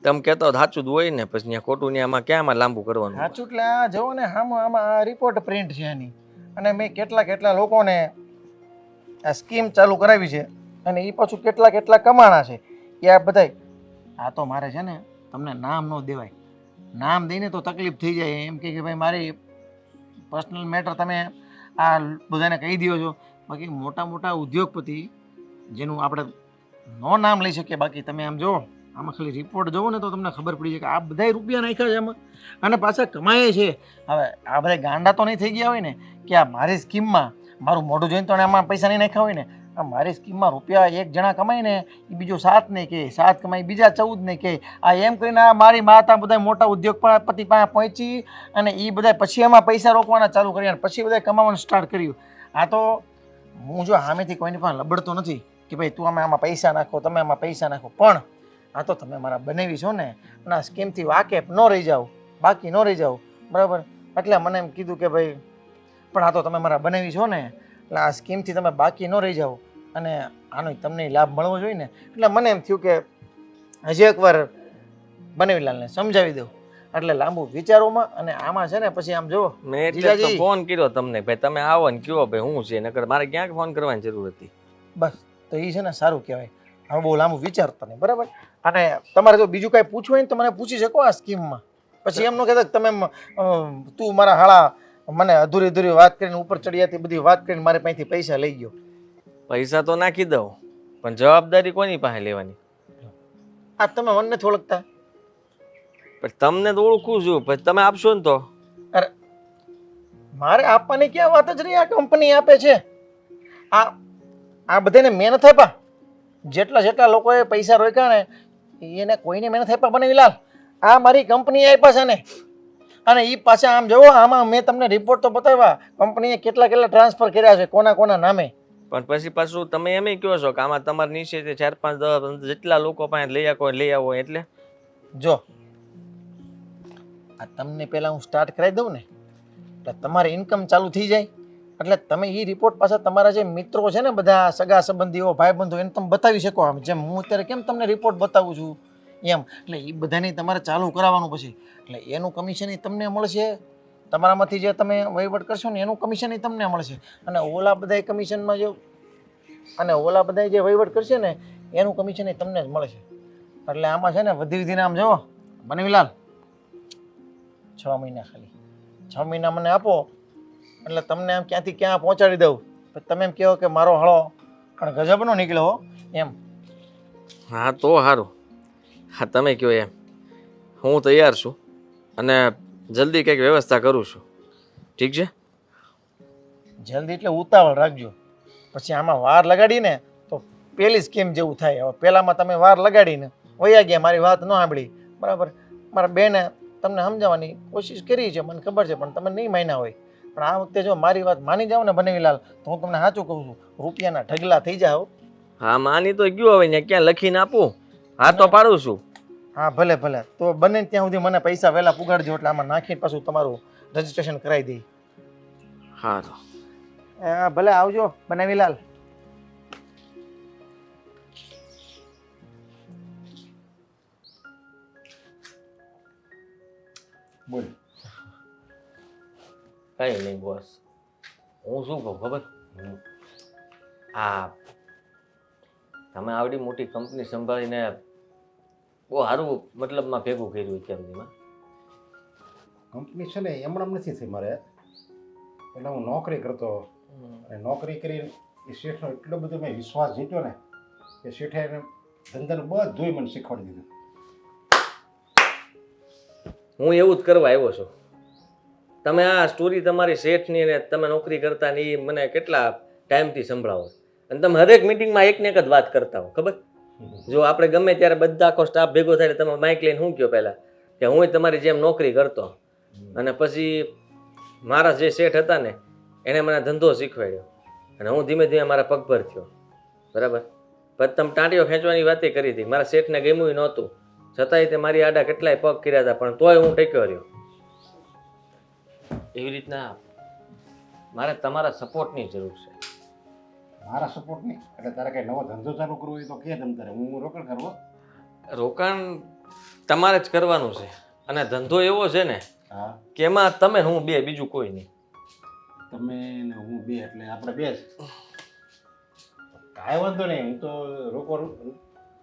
S2: તમે કહેતો સાચું જ હોય ને, પછી ત્યાં ખોટું ને આમાં ક્યાં લાંબુ કરવાનું?
S3: સાચું એટલે આ જુઓ ને આમાં આ રિપોર્ટ પ્રિન્ટ છે આની, અને મેં કેટલા લોકોને આ સ્કીમ ચાલુ કરાવી છે અને એ પાછું કેટલા કમાણા છે એ આ બધાય. આ તો મારે છે ને તમને નામ ન દેવાય, નામ દઈને તો તકલીફ થઈ જાય. એમ કે ભાઈ મારી પર્સનલ મેટર તમે આ બધાને કહી દો છો. બાકી મોટા મોટા ઉદ્યોગપતિ જેનું આપણે નો નામ લઈ શકીએ, બાકી તમે આમ જુઓ આમાં ખાલી રિપોર્ટ જોવો ને તો તમને ખબર પડી જાય કે આ બધાય રૂપિયા નાખ્યા છે આમાં અને પાછા કમાય છે. હવે આ બધા ગાંડા તો નહીં થઈ ગયા હોય ને કે આ મારી સ્કીમમાં મારું મોઢું જોઈને તો આમાં પૈસા નહીં નાખ્યા હોય ને. આ મારી સ્કીમમાં રૂપિયા એક જણા કમાય ને એ બીજો 7 નહીં કહે, 7 કમાય બીજા 14 નહીં કહે. આ એમ કરીને આ મારી માતા બધા મોટા ઉદ્યોગપતિ પાસે પહોંચી અને એ બધા પછી એમાં પૈસા રોકવાના ચાલુ કર્યા અને પછી બધા કમાવાનું સ્ટાર્ટ કર્યું. આ તો હું જો સામેથી કોઈની પાસે લબડતો નથી કે ભાઈ તું આમાં પૈસા નાખો, તમે આમાં પૈસા નાખો, પણ આ તો તમે મારા બનાવી છો ને અને આ સ્કીમથી વાકેફ ન રહી જાઓ, બાકી ન રહી જાઓ, બરાબર? એટલે મને એમ કીધું કે ભાઈ પણ આ તો તમે મારા બનાવી છો ને એટલે આ સ્કીમથી તમે બાકી ન રહી જાઓ અને આનો તમને લાભ મળવો જોઈએ ને. એટલે મને એમ થયું કે હજી એકવાર બનાવીલાલને સમજાવી દઉં એટલે લાંબુ વિચારોમાં. અને આમાં છે ને પછી આમ જુઓ
S2: મેં એટલે તો ફોન કર્યો તમને, ભાઈ તમે આવો ને કયો ભાઈ હું છે, નકર મારે ક્યાંક ફોન કરવાની જરૂર હતી.
S3: બસ તો એ છે ને સારું કહેવાય. હવે બહુ લાંબુ વિચારતા નહીં, બરાબર? અને તમારે જો બીજું કાંઈ પૂછવું હોય ને તો મને પૂછી શકો આ સ્કીમમાં. પછી એમ ન કહેતા કે તમે તું મારા હાળા મને અધૂરી વાત કરીને ઉપર ચડિયાતી બધી વાત કરીને મારી પાસેથી પૈસા લઈ ગયો.
S2: પૈસા તો નાખી દઉં, પણ જવાબદારી કોની પાસે લેવાની?
S3: આ તમે મને નથી ઓળખતા.
S2: પણ તમને તો ઓળખું છું, પછી તમે આપશો ને તો
S3: અરે મારે આપવાની ક્યાં વાત જ રહી, આ કંપની આપે છે. આ બધાને મહેનત આપ્યા, જેટલા જેટલા લોકોએ પૈસા રોક્યા ને એને કોઈને મહેનત આપ્યા બનાવીલાલ. આ મારી કંપની આપ્યા છે ને, અને એ પાછા આમ જુઓ, આમાં મેં તમને રિપોર્ટ તો બતાવ્યા કંપનીએ કેટલા કેટલા ટ્રાન્સફર કર્યા છે, કોના કોના નામે.
S2: પણ પછી પાછું તમે એમ કહો છો કે આમાં તમારે નીચે 4, 5, 10 જેટલા લોકો પાસે લઈ આવો એટલે
S3: જો આ તમને પહેલાં હું સ્ટાર્ટ કરાવી દઉં ને એટલે તમારી ઇન્કમ ચાલુ થઈ જાય, એટલે તમે એ રિપોર્ટ પાછા તમારા જે મિત્રો છે ને બધા સગા સંબંધીઓ ભાઈબંધો એને તમે બતાવી શકો. આમ જેમ હું અત્યારે કેમ તમને રિપોર્ટ બતાવું છું એમ, એટલે એ બધાને તમારે ચાલુ કરાવવાનું પછી, એટલે એનું કમિશન તમને મળશે. તમારામાંથી જે તમે વહીવટ કરશો ને એનું કમિશન તમને મળશે, અને ઓલા બધા કમિશનમાં જે વહીવટ કરશે ને એનું કમિશન તમને જ મળશે. એટલે આમાં છે ને વધી વધીને આમ જુઓ બનવીલાલ, 6 મહિના ખાલી 6 મહિના મને આપો એટલે તમને આમ ક્યાંથી ક્યાં પહોંચાડી દઉં. તમે એમ કહો કે મારો હળો પણ ગજબનો નીકળ્યો એમ.
S2: હા તો સારું, હા તમે કહો એમ, હું તૈયાર છું અને જલ્દી કંઈક વ્યવસ્થા કરું છું. ઠીક છે?
S3: જલ્દી એટલે ઉતાવળ રાખજો, પછી આમાં વાર લગાડીને તો પેલી સ્કીમ જેવું થાય. હવે પહેલામાં તમે વાર લગાડીને વયા ગયા, મારી વાત ન સાંભળી, બરાબર. મારા બેને તમને સમજાવવાની કોશિશ કરી છે, મને ખબર છે, પણ તમે નહીં માન્યા હોય. પણ આ વખતે જો મારી વાત માની જાઓ ને બનેવીલાલ, તો હું તમને સાચું કહું છું, રૂપિયાના ઢગલા થઈ જાઓ.
S2: હા માની તો ગયો, હવે ને ક્યાં લખીને આપું? હા તો પાડું છું.
S3: હા ભલે ભલે, તો બને ત્યાં સુધી મને પૈસા વહેલા પુગાડજો, એટલે આમાં નાખીને પાછું તમારું રજીસ્ટ્રેશન કરાવી દઈ.
S2: હા તો
S3: ભલે આવજો બનાવીલાલ.
S5: બોલ.
S2: કઈ નહીં બોસ, હું શું કહું ખબર? આ તમે આવડી મોટી કંપની સંભાળીને બહુ સારું મતલબમાં ભેગું કર્યું અત્યાર સુધીમાં.
S5: કંપની છે ને એમણામ નથી થઈ મારે. પહેલાં હું નોકરી કરતો, અને નોકરી કરીને એ શેઠનો એટલો બધો મેં વિશ્વાસ જીત્યો ને કે શેઠે એને ધંધાનું બધુંય મને શીખવાડી દીધું.
S2: હું એવું જ કરવા આવ્યો છું. તમે આ સ્ટોરી તમારી શેઠની ને તમે નોકરી કરતા ને એ મને કેટલા ટાઈમથી સંભળાવો, અને તમે હરેક મિટિંગમાં એકને એક જ વાત કરતા હો ખબર. જો આપણે ગમે ત્યારે બધા આખો સ્ટાફ ભેગો થાય તમે માઇક લઈને શું કહો પહેલાં કે હું તમારી જેમ નોકરી કરતો, અને પછી મારા જે શેઠ હતા ને એણે મને ધંધો શીખવાડ્યો, અને હું ધીમે ધીમે મારા પગ પર થયો, બરાબર. પછી તમે ટાંટીઓ ખેંચવાની વાતે કરી હતી, મારા શેઠને ગમ્યું નહોતું, છતાંય તે મારી આડા કેટલાય પગ કર્યા હતા, પણ તોય હું ટેક્યો રહ્યો. એવી રીતના મારે તમારા સપોર્ટની જરૂર છે.
S5: મારા સપોર્ટ નહીં એટલે તારે કંઈ નવો ધંધો ચાલુ કરવો હોય તો કે તમ તારે, હું રોકાણ કરવો.
S2: રોકાણ તમારે જ કરવાનું છે, અને ધંધો એવો છે ને
S5: હા
S2: કે એમાં તમે હું બે, બીજું કોઈ નહીં.
S5: તમે ને હું બે એટલે આપણે બે જ. કાંઈ વાંધો નહીં, હું તો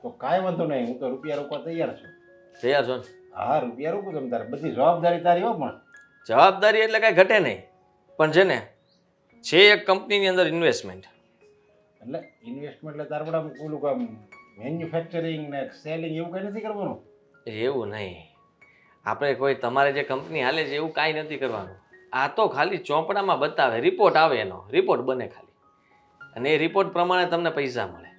S5: તો કાંઈ વાંધો નહીં, હું તો રૂપિયા રોકવા તૈયાર છું.
S2: તૈયાર છો ને?
S5: હા રૂપિયા રોકું તમે તારે, બધી જવાબદારી તારી હો. પણ
S2: જવાબદારી એટલે કાંઈ ઘટે નહીં, પણ છે ને છે એક કંપનીની અંદર ઇન્વેસ્ટમેન્ટ.
S5: એટલે ઇન્વેસ્ટમેન્ટ એટલે તારે બધા ઓલું કામ મેન્યુફેક્ચરિંગ ને સેલિંગ એવું કંઈ નથી કરવાનું.
S2: એવું નહીં, આપણે કોઈ તમારે જે કંપની હાલે છે એવું કાંઈ નથી કરવાનું. આ તો ખાલી ચોપડામાં બતાવે, રિપોર્ટ આવે, એનો રિપોર્ટ બને ખાલી, અને એ રિપોર્ટ પ્રમાણે તમને પૈસા મળે.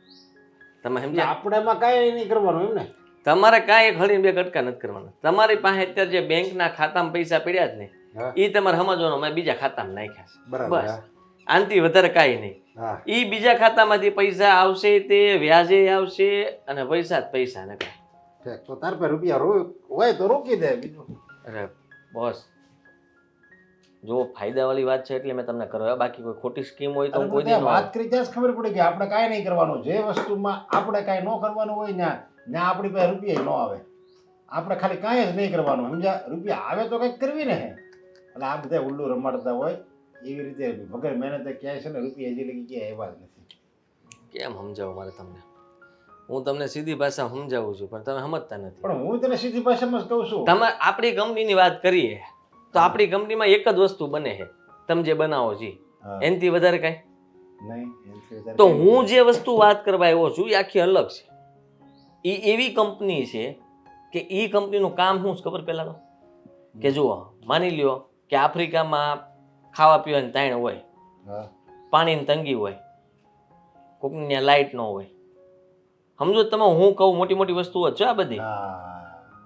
S2: તમે
S5: એટલે
S2: સમજ્યા?
S5: આપણે એમાં કાંઈ નહીં કરવાનું એમ ને.
S2: તમારે કાંઈ એક હળીને બે કટકા નથી કરવાના. તમારી પાસે અત્યારે જે બેંકના ખાતામાં પૈસા પડ્યા જ ને
S5: હા
S2: એ તમારે સમજવાનું મેં બીજા ખાતામાં નાખ્યા છે,
S5: બરાબર.
S2: બસ.
S5: હા
S2: આનાથી વધારે કાંઈ નહીં.
S5: હા
S2: એ બીજા ખાતામાંથી પૈસા આવશે, તે વ્યાજે આવશે, અને પૈસા જ પૈસા ને કાંઈ.
S5: ઠીક, તો તાર પાસે રૂપિયા હોય તો રોકી દે બીજું.
S2: અરે બોસ, જો ફાયદાવાળી વાત છે એટલે મેં તમને કરવા, બાકી કોઈ ખોટી સ્કીમ હોય તો હું કોઈ દી ન
S5: વાત કરી ત્યાં જ ખબર પડી કે આપણે કાંઈ નહીં કરવાનું. જે વસ્તુમાં આપણે કાંઈ ન કરવાનું હોય ત્યાં આપણી પાસે રૂપિયા ન આવે. આપણે ખાલી કાંઈ જ નહીં કરવાનું, સમજ્યા? રૂપિયા આવે તો કંઈક કરવી ને. એટલે આ બધા ઉલ્લુ રમાડતા હોય એવી રીતે વગર મહેનતે ક્યાંય છે ને રૂપિયા હજી લગી ક્યાંય એવા જ નથી.
S2: કેમ સમજાવું મારે તમને? હું તમને સીધી ભાષામાં સમજાવું છું પણ તમે સમજતા નથી.
S5: પણ હું તને સીધી ભાષામાં જ કહું છું.
S2: તમે આપણી કંપનીની વાત કરીએ તો આપણી કંપનીમાં એક જ વસ્તુ બને છે, તમે જે બનાવો છો
S5: હા.
S2: એનાથી વધારે કાંઈ
S5: નહીં એનાથી વધારે
S2: તો
S5: કાંઈ
S2: હું જે વસ્તુ વાત કરવા આવ્યો છું એ આખી અલગ છે. એ એવી કંપની છે કે એ કંપનીનું કામ શું છે ખબર? પહેલાં તો કે જુઓ, માની લ્યો કે આફ્રિકામાં ખાવા પીવાની તાણ હોય,
S5: હા
S2: પાણીની તંગી હોય, કોકની ત્યાં લાઇટ ન હોય. સમજો તમે હું કહું મોટી મોટી વસ્તુઓ છે આ બધી.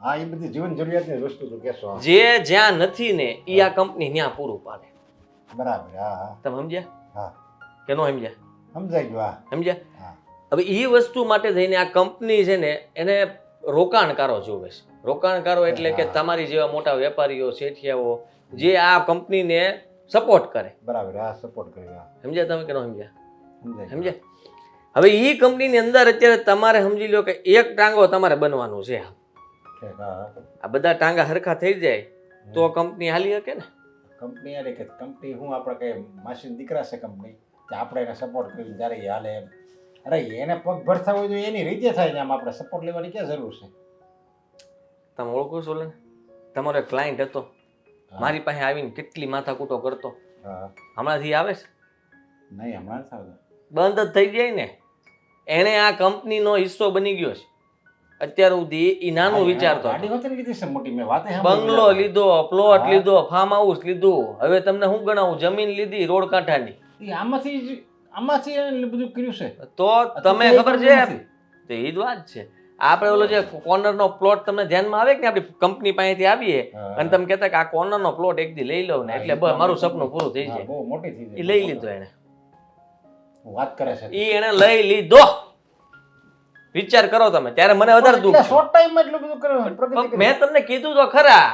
S5: હા એ બધી જીવન જરૂરિયાતની વસ્તુ તો કહેશો.
S2: જે જ્યાં નથી ને એ આ કંપની ત્યાં પૂરું પાડે.
S5: બરાબર. હા હા
S2: તમે સમજ્યા
S5: હા
S2: કે નો સમજ્યા?
S5: સમજાઈ ગયું. હા
S2: સમજ્યા?
S5: હા
S2: હવે એ વસ્તુ માટે થઈને આ કંપની છે ને એને રોકાણકારો જોવે છે. રોકાણકારો એટલે કે તમારી જેવા મોટા વેપારીઓ, શેઠિયાઓ જે આ કંપનીને સપોર્ટ કરે.
S5: બરાબર. હા સપોર્ટ કર્યો. હા
S2: સમજ્યા તમે કે ન સમજ્યા?
S5: સમજાઈ ગયું.
S2: સમજ્યા? હવે એ કંપનીની અંદર અત્યારે તમારે સમજી લો કે એક ટાંગો તમારે બનવાનું છે.
S5: ઠીક. હા
S2: આ બધા ટાંગા હરખા થઈ જાય તો કંપની હાલી શકે ને.
S5: કંપની યાર કે કંપની હું આપણે કઈ માસીન દીકરા છે કંપની કે આપણે એને સપોર્ટ કરી જ્યારે એ હાલે એમ. અરે એને પગ ભરતા હોય તો એની રીતે થાય ને આમ આપણે સપોર્ટ લેવાની ક્યાં જરૂર છે?
S2: તમે ઓળખો છો ને, તમારો એક ક્લાયન્ટ હતો મારી પાસે આવીને કેટલી માથાકૂટો કરતો.
S5: હા
S2: હમણાંથી આવે છે?
S5: નહીં હમણાં થયું.
S2: બંધ જ થઈ જાય ને. એને આ કંપનીનો હિસ્સો બની ગયો છે. અત્યાર સુધી એ નાનું વિચારતો
S5: ગાડી
S2: હતો.
S5: હોતી લીધી છે મોટી. મેં વાતે
S2: બંગલો લીધો, પ્લોટ લીધો, ફાર્મ હાઉસ લીધું. હવે તમને શું ગણાવું? જમીન લીધી રોડ કાંઠાની.
S5: આમાંથી એને બધું કર્યું છે.
S2: તો તમે ખબર છે તો એ જ વાત છે. આપણે ઓલો જે કોર્નરનો પ્લોટ તમને ધ્યાનમાં આવે કે ને આપણી કંપની પાસેથી આવીએ અને તમે કહેતા કે આ કોર્નરનો પ્લોટ એક દી લઈ લઉં ને એટલે બસ મારું સપનું પૂરું થઈ જાય.
S5: બહુ મોટી થઈ
S2: એ લઈ લીધો એને.
S5: વાત કરે છે.
S2: એ એને લઈ લીધો. વિચાર કરો તમે. ત્યારે મને વધારે દુઃખ થયું.
S5: શોર્ટ ટાઈમમાં એટલું બધું કર્યું. પ્રગતિ કરી.
S2: મેં તમને કીધું તો ખરા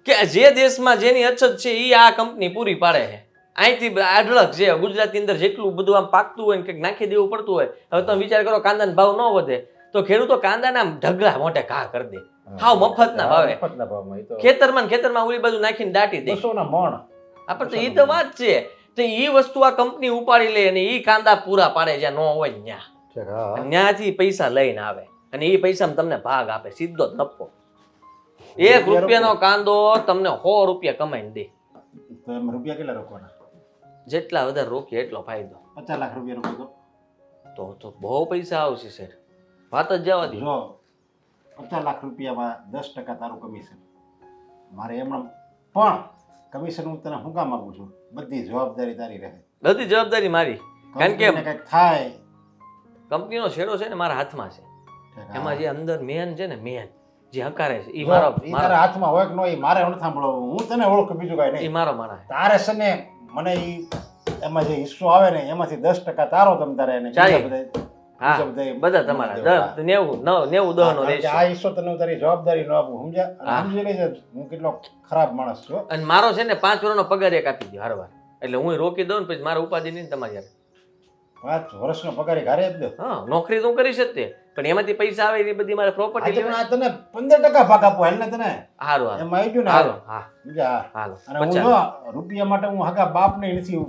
S2: કે જે દેશમાં જેની અછત છે એ આ કંપની પૂરી પાડે છે. અહીંથી અઢળક છે ગુજરાતની અંદર જેટલું બધું આમ પાકતું હોય ને કંઈક નાખી દેવું પડતું હોય. હવે તમે વિચાર કરો કાંદાનો ભાવ ન વધે તો ખેડૂતો કાંદાના ઢગલા મોટે ઘા કરી દે. હાવ મફતના ભાવે.
S5: મફતના ભાવમાં એ તો
S2: ખેતરમાં ઓલી બાજુ નાખીને દાટી દે.
S5: 200 ના મણ.
S2: આપણે તો એ તો વાત છે. તો એ વસ્તુ આ કંપની ઉપાડી લે અને એ કાંદા પૂરા પાડે જ્યાં ન હોય ત્યાં. ત્યાંથી પૈસા લઈને આવે અને એ પૈસામાં તમને ભાગ આપે. સીધો જ નફો. 1 રૂપિયાનો કાંદો તમને 100 રૂપિયા કમાઈને દે.
S5: તો એમ રૂપિયા કેટલા રોકવાના?
S2: જેટલા વધારે રોકીએ એટલો ફાયદો.
S5: 50 લાખ રૂપિયા રોકો
S2: તો બહુ પૈસા આવશે સર. વાત જ જવા દે.
S5: જો 50 લાખ રૂપિયામાં 10% તારું કમિશન. મારે એમણે પણ કમિશન હું તને શું કામ આપું છું? બધી જવાબદારી તારી રહે.
S2: બધી જવાબદારી મારી. કારણ કે
S5: કંઈક થાય
S2: કંપનીનો શેડો છે ને મારા હાથમાં છે. એમાં જે અંદર મેન છે ને મેન જે હકારે છે એ
S5: જો,
S2: મારો
S5: ઈ તારા હાથમાં હોય કે ન હોય મારે નથી સાંભળવું. હું તને ઓળખું બીજું કાંઈ
S2: એ
S5: નહીં.
S2: મારો માણસ.
S5: તારે છે ને મને ઈ એમાં જે હિસ્સો આવે ને એમાંથી 10% તારો તમ તારે એને
S2: ચાલે.
S5: બીજા
S2: હા
S5: બધાય
S2: બધા તમારા 90 દહનો
S5: કારણ કે
S2: રહેશે.
S5: આ હિસ્સો તને હું તારી જવાબદારી ન આપું. સમજ્યા?
S2: હા.
S5: અને સમજી લેજે હું કેટલો ખરાબ માણસ છું.
S2: અને મારો છે ને 5 વર્ષનો પગાર એક આપી દો હરવાર. એટલે હું રોકી દઉં ને પછી મારા ઉપાધિ નહીં તમારી યાર.
S5: 5 વર્ષનો પગાર એ ઘરે જ દો.
S2: હા નોકરી તો હું કરી શકતે પણ એમાંથી પૈસા આવે એ બધી મારે પ્રોપર્ટી
S5: આજે
S2: લેવાની.
S5: પણ આ તને 15% ભાગ આપો હાલ ને તને
S2: હારું હારું
S5: એમાં આવી ગયું ને
S2: હાલો હા
S5: સમજ્યા?
S2: હાલો
S5: અને હું
S2: 50.
S5: જો રૂપિયા માટે હું હગા બાપને નથી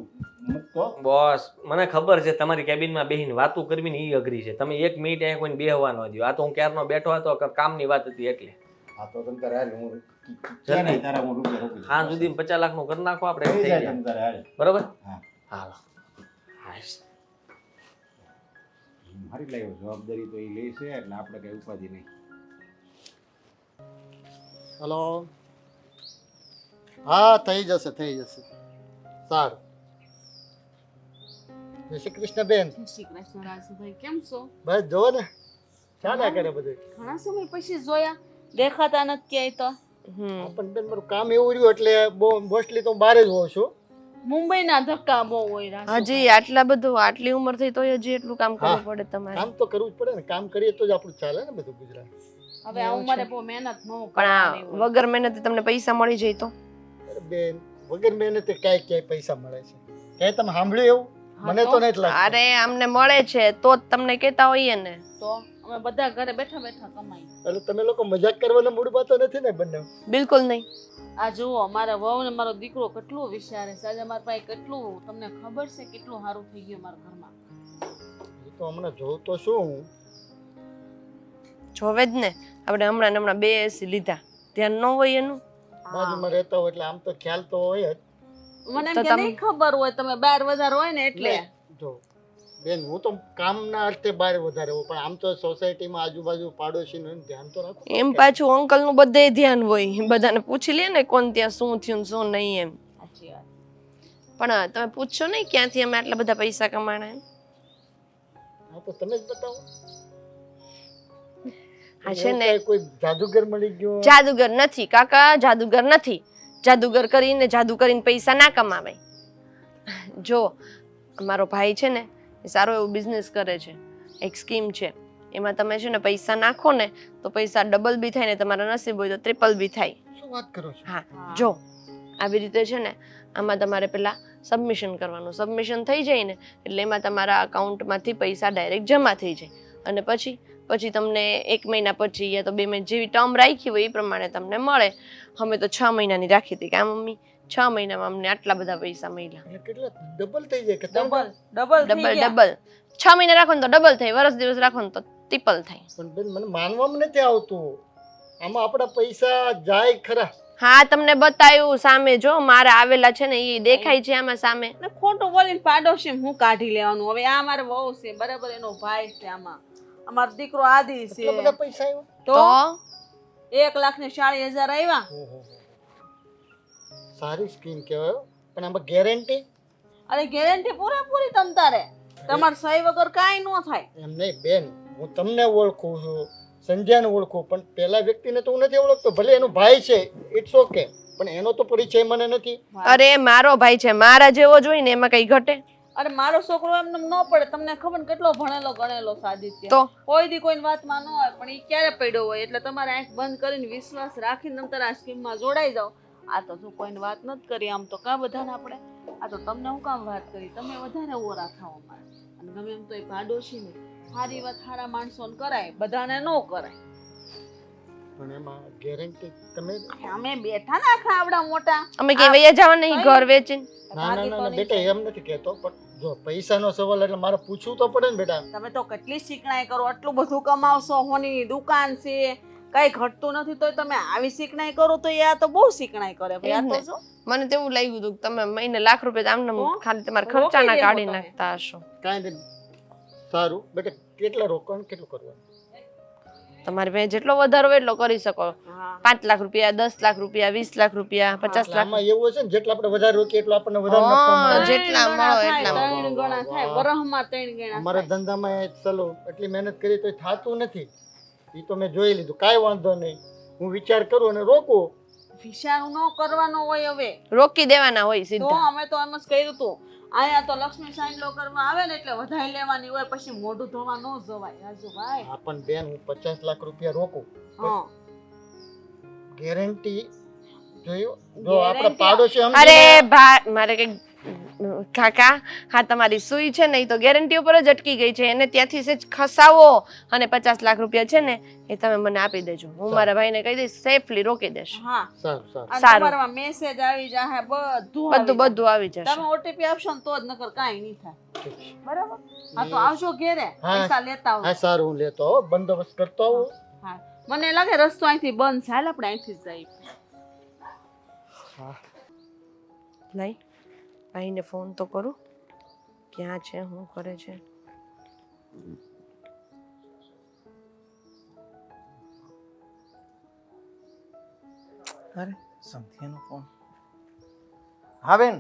S5: મૂકતો.
S2: બોસ મને ખબર છે તમારી કેબિનમાં બેહીને વાતું કરવી ને એ અઘરી છે. તમે 1 મિનિટ અહીંયા કોઈને બેહવા ન દો. આ તો હું ક્યારનો બેઠો હતો કામની વાત હતી એટલે.
S5: આ તો તમ તારે હાલ હું ક્યાં નહીં તારે હું રૂપિયા રોકી દઉં.
S2: હા સુધી 50 લાખનું કરી નાખો આપણે
S5: થઈ
S2: થઈ
S5: જાય
S2: જાય.
S5: તમ તારે હાલ.
S2: બરોબર
S5: હા.
S2: હાલો હાશ.
S5: મારી લાવ્યો જવાબદારી તો એ લે છે એટલે આપણે કઈ ઉપાધિ નહીં.
S6: હલો હા થઈ જશે સારું. જય શ્રી કૃષ્ણ બેન.
S4: જય શ્રી કૃષ્ણ રાજુભાઈ, કેમ છો?
S6: બસ જો ને ચાલ્યા કરે બધું.
S4: ઘણા સમય પછી જોયા, દેખાતા નથી ક્યાંય તો.
S6: પણ બેન મારું કામ એવું રહ્યું એટલે મોસ્ટલી તો હું બહાર જ હોઉં છું.
S4: મુંબઈના ધક્કા બહુ હોય રાજુભાઈ.
S1: હજી આટલા બધું આટલી ઉંમર થઈ તોય હજી એટલું કામ કરવું પડે તમારે.
S6: કામ તો કરવું જ પડે ને. કામ કરીએ તો જ આપણું ચાલે ને બધું ગુજરાત.
S4: હવે આ ઉંમરે બહુ મહેનત ન
S1: પણ
S4: કરવાની
S1: આ
S4: હોય.
S1: વગર મહેનતે તમને પૈસા મળી જાય તો
S6: અરે બેન વગર મહેનતે ક્યાંય પૈસા મળે છે? ક્યાંય તમે સાંભળ્યું એવું? મને તો નથી લાગતું.
S1: અરે અમને મળે છે તો જ તમને કહેતા હોઈએ ને.
S4: તો અમે બધા ઘરે બેઠા બેઠા કમાઈ.
S6: એટલે તમે લોકો મજાક કરવાના મૂડમાં તો નથી ને બંને?
S1: બિલકુલ નહીં.
S4: આ જુઓ મારા વહુ ને મારો દીકરો કેટલું વિચારે છે. આજે મારા પાસે કેટલું તમને ખબર છે કેટલું સારું થઈ ગયું મારા ઘરમાં.
S6: એ તો હમણાં જોઉં તો શું હું.
S1: જોવે જ ને. આપણે હમણાં 2 એસી લીધા ધ્યાન ન હોય એનું.
S6: બાજુમાં રહેતા હોય એટલે આમ તો ખ્યાલ તો હોય જ.
S4: મને
S1: તો
S4: એમ કે નહીં ખબર હોય તમે બહાર વધારે હોય ને એટલે.
S6: જો બેન હું તો કામના અર્થે બહાર વધારે હોઉં પણ આમ તો સોસાયટીમાં આજુબાજુ પાડોશીનું ધ્યાન તો રાખવું પડે
S1: એમ
S6: કે.
S1: પાછું અંકલ નું બધે ધ્યાન હોય, બધાને પૂછી લે ને કોણ ત્યાં શું થયું ને શું નહીં એમ.
S4: સાચી વાત.
S1: પણ તમે પૂછશો નહીં ક્યાંથી અમે આટલા બધા પૈસા કમાણા એમ?
S6: હા તો તમે જ બતાવો.
S1: હા છે
S6: એવું
S1: ને,
S6: કાંઈ કોઈ જાદુગર મળી ગયો?
S1: જાદુગર નથી કાકા, જાદુગર નથી. જાદુગર કરીને પૈસા ના કમાવાય. જો અમારો ભાઈ છે ને એ સારો એવો બિઝનેસ કરે છે, એક સ્કીમ છે, એમાં તમે છે ને પૈસા નાખો ને તો પૈસા ડબલ બી થાય ને તમારા નસીબ હોય તો ટ્રિપલ બી થાય.
S6: શું વાત કરો છો?
S1: હા જો આવી રીતે છે ને આમાં તમારે પેલા સબમિશન કરવાનું, સબમિશન થઈ જાય ને એટલે એમાં તમારા અકાઉન્ટમાંથી પૈસા ડાયરેક્ટ જમા થઈ જાય અને પછી તમને 1 મહિના પછી યા તો 2 મહિના જેવી ટર્મ રાખી હોય એ પ્રમાણે તમને મળે. અમે તો 6 મહિનાની રાખી હતી કે આ મમ્મી 6 મહિનામાં અમને આટલા બધા પૈસા મળ્યા.
S6: એટલે કેટલા ડબલ થઈ જાય કે ત્રણ?
S4: ડબલ થઈ ગયા.
S1: ડબલ 6 મહિના રાખો ને તો ડબલ થાય, વર્ષ દિવસ રાખો ને તો ટ્રિપલ થાય.
S6: પણ બેન મને માનવામાં નથી આવતું. આમાં આપણા પૈસા જાય ખરા?
S1: હા તમને બતાવ્યું સામે, જો મારા આવેલા છે ને એ દેખાય છે આમાં સામે.
S4: ને ખોટું બોલીને પાડોશી હું કાઢી લેવાનું. હવે આ મારે વહુ છે બરાબર, એનો ભાઈ છે, આમાં અમારો દીકરો આદિ
S6: એટલા બધા
S4: છે
S6: પૈસા આવ્યા?
S4: તો
S1: તો
S4: 1,40,000 આવ્યા.
S6: ઓહો. સારી સ્કીમ કહેવાય હો. પણ આમાં ગેરંટી?
S4: અરે ગેરંટી પૂરેપૂરી તમ તારે, તમારે સહી વગર કાંઈ ન થાય.
S6: એમ નહીં બેન, હું તમને ઓળખું છું, સંજ્ઞાને ઓળખું, પણ પેલા વ્યક્તિને તો હું નથી ઓળખતો. ભલે એનો ભાઈ છે, ઇટ્સ ઓકે, પણ એનો તો પરિચય મને નથી.
S1: અરે મારો ભાઈ છે, મારા જેવો જોઈ ને એમાં કઈ ઘટે?
S4: અરે મારો છોકરો એમને ન પડે. તમને ખબર ને કેટલો ભણેલો ગણેલો સાદિત્ય,
S1: તો
S4: કોઈ દી કોઈની વાતમાં ન હોય, પણ એ ક્યારે પડ્યો હોય. એટલે તમારે આંખ બંધ કરીને વિશ્વાસ રાખીને તમે તારા આ સ્કીમમાં જોડાઈ જાઓ. આ તો શું કોઈને વાત નથી કરી, આમ તો કાં બધાને આપણે, આ તો તમને હું કામ વાત કરી, તમે વધારે ઓરા થાઓ મારે. અને ગમે એમ તો એ પાડોશી ને સારી વાત સારા માણસોને કરાય, બધાને ન કરાય.
S6: પણ એમાં ગેરંટી તમે?
S4: અમે બેઠા ને આખા આવડા મોટા.
S1: અમે કઈ વૈયા જવા નહીં ઘર વેચીને?
S6: ના ના ના બેટા, એમ નથી કહેતો, પણ જો પૈસાનો સવાલ એટલે મારે પૂછવું તો પડે ને બેટા.
S4: તમે તો કેટલી શીખણાઈ કરો, આટલું બધું કમાવશો, હોની દુકાન છે, કઈ ઘટતું નથી તોય તમે આવી શીખણાઈ કરો તો આ તો બહુ શીખણાઈ કરે ભાઈ. આ તો શું,
S1: મને તો એવું લાગ્યું હતું કે તમે મહિને લાખ રૂપિયા આમને
S4: તો?
S1: ખાલી તમારા
S4: રોકાઈ
S1: ખર્ચાના
S4: દેવો
S1: કાઢી
S4: તમે.
S1: નાખતા હશો.
S6: કાંઈ નહીં. સારું બેટા, કેટલા રોકાણ કેટલું કરવાનું?
S1: તમારે પાસે જેટલો વધારો હોય એટલો કરી શકો.
S4: હા
S1: 5 લાખ રૂપિયા, 10 લાખ રૂપિયા, 20 લાખ રૂપિયા, 50
S6: એટલે
S1: લાખ.
S6: આમાં એવું હશે ને જેટલા આપણે વધારે રોકીએ એટલું આપણને વધારે નફો
S1: હા,
S6: મળે.
S1: જેટલા મળો એટલા.
S4: 3 ગણા થાય, વરહમાં 3 ગણા
S6: અમારા
S4: થાય.
S6: ધંધામાં ચલો એટલી મહેનત કરી તો થતું નથી. એ તો મેં જોઈ લીધું, કાંઈ વાંધો નહીં. હું વિચાર કરું અને રોકું.
S4: વિચાર ન કરવાનો હોય હવે
S1: રોકી દેવાના હોય
S4: તો.
S1: સીધા.
S4: અમે તો એમ જ કર્યું હતું. અહીંયા તો લક્ષ્મી સાંડલો કરવા આવે ને એટલે વધાઈ લેવાની હોય, પછી મોઢું ધોવા ન જવાય. રાજુભાઈ
S6: હા પણ બેન, હું 50 લાખ રૂપિયા રોકું.
S4: હા
S6: ગેરંટી જોયું? જો આપણે
S4: Guarantee-
S6: પાડોશી સમજીને-
S1: અરે ભા મારે કઈ કાકા, હા તમારી સુઈ છે ને એ તો ગેરંટી ઉપર જ અટકી ગઈ છે, એને ત્યાંથી સેજ ખસાવો અને 50 લાખ રૂપિયા છે ને એ તમે મને આપી દેજો. હું મારા ભાઈને કહી દઈશ, સેફલી રોકી દેશે.
S4: હા
S6: સારું સારું.
S4: અને
S1: સારું.
S4: તમારામાં મેસેજ આવી જાય, બધું આવી જાય.
S1: બધું આવી જશે.
S4: તમે ઓટીપી આપશો ને તો જ, નકર કાંઈ નહીં થાય.
S6: ઠીક છે.
S4: બરાબર? હા તો આવજો ઘેરે,
S6: હા.
S4: પૈસા લેતા આવજો.
S6: હા સારું, હું લેતો આવો, બંદોબસ્ત કરતો આવું.
S4: હા મને લાગે રસ્તો અહીંથી બંધ છે, હાલ આપણે અહીંથી જ જઈએ.
S1: લઈ ભાઈને ફોન તો કરું, ક્યાં છે, શું કરે છે.
S3: અરે સંધ્યાનો ફોન. હા બેન,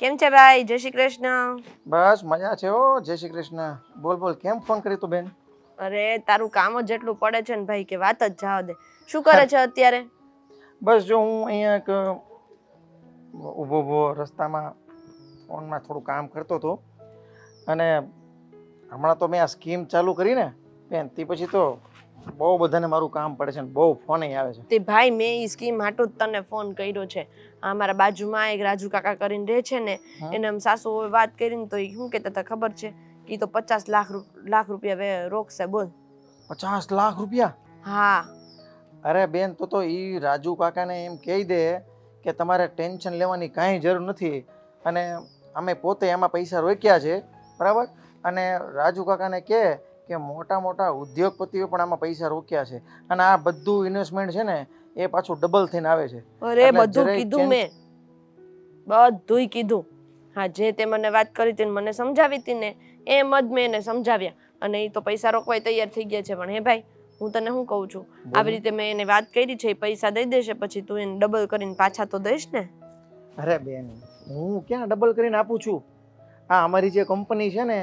S1: કેમ છે ભાઈ? જય શ્રી કૃષ્ણ.
S3: બસ મજા છે હો. જય શ્રી કૃષ્ણ. બોલ બોલ, કેમ ફોન કર્યો તું બેન?
S1: અરે તારું કામ જ જેટલું પડે છે ને ભાઈ કે વાત જ જવા દે. શું કરે છે અત્યારે?
S3: બસ જો હું અહીંયા એક ઊભો રસ્તામાં ફોનમાં થોડું કામ કરતો હતો અને હમણાં તો મેં આ સ્કીમ ચાલુ કરી ને બેન, તે પછી તો બહુ બધાને મારું કામ પડે છે ને બહુ ફોન આવે છે.
S1: તે ભાઈ મેં ઈ સ્કીમ હાટું જ તને ફોન કર્યો છે. આ મારા બાજુમાં એક રાજુ કાકા કરીને રહે છે ને,
S3: હા.
S1: એને આમ સાસુ વાત કરીને તો ઈ શું કહેતા હતા ખબર છે કે ઈ તો 50 લાખ રૂપિયા રોકશે. બોલ
S3: 50 લાખ રૂપિયા?
S1: હા.
S3: અરે બેન, તો ઈ રાજુ કાકાને એમ કહી દે કે તમારે ટેન્શન લેવાની કાંઈ જરૂર નથી, અને અમે પોતે એમાં પૈસા રોક્યા છે, બરાબર. અને રાજુ કાકાને કહે કે મોટા મોટા ઉદ્યોગપતિઓ પણ આમાં પૈસા રોક્યા છે, અને આ બધું ઇન્વેસ્ટમેન્ટ છે ને એ પાછું ડબલ થઈને આવે છે.
S1: અરે
S3: એટલે
S1: બધું
S3: જરાય
S1: કીધું મેં, બધુંય કીધું. હા જે તે મને વાત કરી હતી ને મને સમજાવી હતી ને એમ જ મેં એને સમજાવ્યા અને એ તો પૈસા રોકવાય તૈયાર થઈ ગયા છે. પણ હે ભાઈ, હું તને શું કહું છું, આવી રીતે મેં એને વાત કરી છે, એ પૈસા દઈ દેશે, પછી તું એને ડબલ કરીને પાછા તો દઈશ ને?
S3: અરે બેન, હું ક્યાં ડબલ કરીને આપું છું? આ અમારી જે કંપની છે ને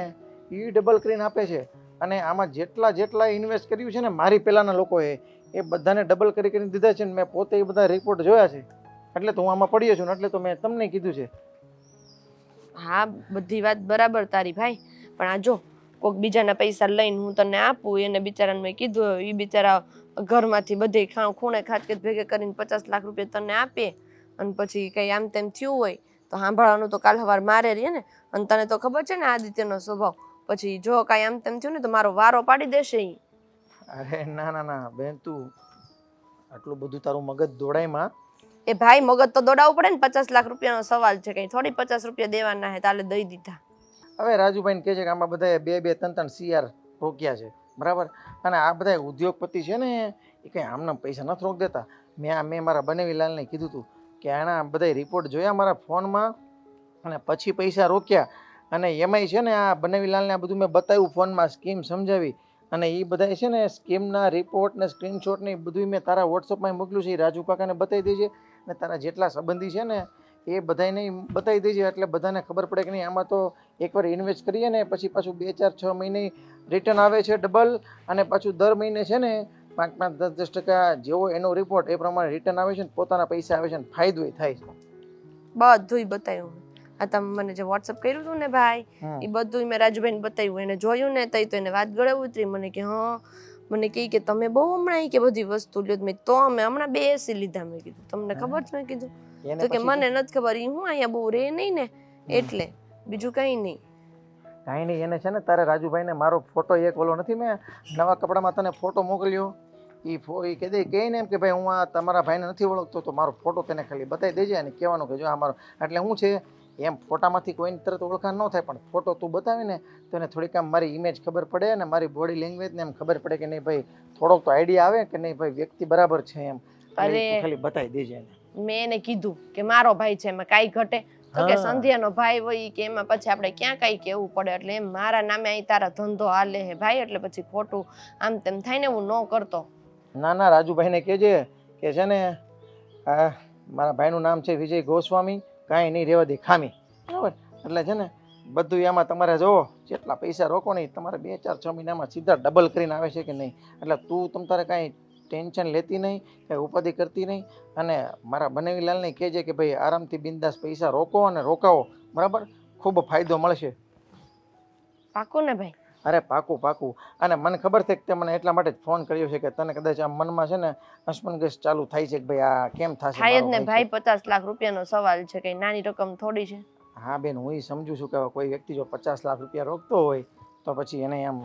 S3: એ ડબલ કરીને આપે છે. અને આમાં જેટલા ઇન્વેસ્ટ કર્યું છે ને મારી પહેલાંના લોકોએ, એ બધાને ડબલ કરીને દીધા છે ને મેં પોતે એ બધા રિપોર્ટ જોયા છે. એટલે તો હું આમાં પડ્યો છું ને એટલે તો મેં તમને કીધું છે.
S1: હા, બધી વાત બરાબર તારી ભાઈ, પણ આ જો કોઈક બીજાના પૈસા લઈને હું તને આપું, એને બિચારાને મેં કીધું, એ બિચારા ઘરમાંથી બધે ખૂણે ખાંચકેટ ભેગે કરીને 50 લાખ રૂપિયા તને આપે અને પછી કંઈ આમ તેમ થયું હોય તો સાંભળવાનું તો કાલ સવાર મારે રહીએ ને. અને તને તો ખબર છે ને આદિત્યનો સ્વભાવ, પછી જો કાંઈ આમ તેમ થયું ને તો મારો વારો પાડી દેશે ઈ.
S3: અરે ના બેન, તું આટલું બધું તારું મગજ દોડાયમાં.
S1: એ ભાઈ, મગજ તો દોડાવવું પડે ને, 50 લાખ રૂપિયાનો સવાલ છે, કંઈ થોડી 50 રૂપિયા દેવાના હે, તાલે દઈ દીધા.
S3: હવે રાજુભાઈને કહે છે કે આમાં બધાએ 2-3 CR રોક્યા છે, બરાબર? અને આ બધા ઉદ્યોગપતિ છે ને એ કંઈ આમના પૈસા નથી રોક દેતા. મેં મારા બનેવીલાલને કીધું હતું કે આના બધા રિપોર્ટ જોયા મારા ફોનમાં અને પછી પૈસા રોક્યા. અને એમાંય છે ને આ બનેવીલાલને આ બધું મેં બતાવ્યું ફોનમાં, સ્કીમ સમજાવી. અને એ બધા છે ને સ્કીમના રિપોર્ટ ને સ્ક્રીનશોટ ને એ બધું મેં તારા વોટ્સઅપમાં મોકલ્યું છે. એ રાજુ કાકાને બતાવી દેજે અને તારા જેટલા સંબંધી છે ને એ બધાને બતાવી દેજે, એટલે બધાને ખબર પડે કે નહીં આમાં તો એકવાર ઇન્વેસ્ટ કરીએ ને પછી પાછું 2-4-6 મહિને રિટર્ન આવે છે ડબલ, અને પાછું દર મહિને છે ને 5-5, 10-10% જેવો એનો રિપોર્ટ એ પ્રમાણે રિટર્ન આવે છે ને પોતાના પૈસા આવે છે ને ફાયદો થાય છે.
S1: બધુંય બતાવ્યું. આ તમે મને જે વોટ્સઅપ કર્યું હતું ને ભાઈ, એ બધું મેં રાજુભાઈને બતાવ્યું. એને જોયું ને તઈ તો એને વાત ગળે ઉતરી. મને કે હા, મને કહે કે તમે બહુ હમણાં કે બધી વસ્તુ લ્યો. મેં તો અમે હમણાં 2 AC લીધા. મેં કીધું તમને ખબર છે? મેં કીધું તો કે મને નથી ખબર, એ હું અહીંયા બહુ રહે નહીં ને એટલે, બીજું કંઈ નહીં.
S3: કાંઈ નહીં, એને છે ને તારે રાજુભાઈને મારો ફોટો એક ઓલો નથી મેં નવા કપડામાં તને ફોટો મોકલ્યો, એ કહે ને એમ કે ભાઈ હું આ તમારા ભાઈને નથી ઓળખતો, તો મારો ફોટો તેને ખાલી બતાવી દેજે અને કહેવાનું કે જો આ મારો. એટલે હું છે એમ ફોટામાંથી કોઈને તરત ઓળખાણ ન થાય, પણ ફોટો તું બતાવીને તો એને થોડીક આમ મારી ઇમેજ ખબર પડે અને મારી બોડી લેંગ્વેજને એમ ખબર પડે કે નહીં ભાઈ થોડોક તો આઈડિયા આવે કે નહીં ભાઈ વ્યક્તિ બરાબર છે એમ.
S1: અરે
S3: ખાલી બતાવી દેજે એને.
S1: મેં એને કીધું કે મારો ભાઈ છે, એમાં કાંઈ ઘટે? તો કે સંધ્યાનો ભાઈ હોય કે એમાં પછી આપણે ક્યાં કાંઈ કહેવું પડે, એટલે એમ મારા નામે અહીં તારા ધંધો હાલે હે ભાઈ, એટલે પછી ખોટું આમ તેમ થાય ને, હું ન કરતો.
S3: ના રાજુભાઈને કહેજે કે છે ને મારા ભાઈનું નામ છે વિજય ગોસ્વામી, કાંઈ નહીં રહેવા દે ખામી, બરાબર? એટલે છે ને બધું એમાં તમારે જોવો જેટલા પૈસા રોકો નહીં તમારે 2-4-6 મહિનામાં સીધા ડબલ કરીને આવે છે કે નહીં. એટલે તું તારે કાંઈ ટેન્શન લેતી નહીં, કાંઈ ઉપાધિ કરતી નહીં. અને મારા બનેવીલાલને કહેજે કે ભાઈ આરામથી બિંદાસ પૈસા રોકો અને રોકાવો, બરાબર? ખૂબ ફાયદો મળશે.
S1: પાકું ને ભાઈ?
S3: અરે પાકું. અને મને ખબર છે કે તે મને એટલા માટે જ ફોન કર્યો છે કે તને કદાચ આ મનમાં છે ને અસમંજસ ચાલુ થાય છે કે ભાઈ આ કેમ થશે.
S1: થાય જ ને ભાઈ, 50 લાખ રૂપિયાનો સવાલ છે, કઈ નાની રકમ થોડી છે.
S3: હા બેન, હું એ સમજુ છું કે કોઈ વ્યક્તિ જો 50 લાખ રૂપિયા રોકતો હોય તો પછી એને એમ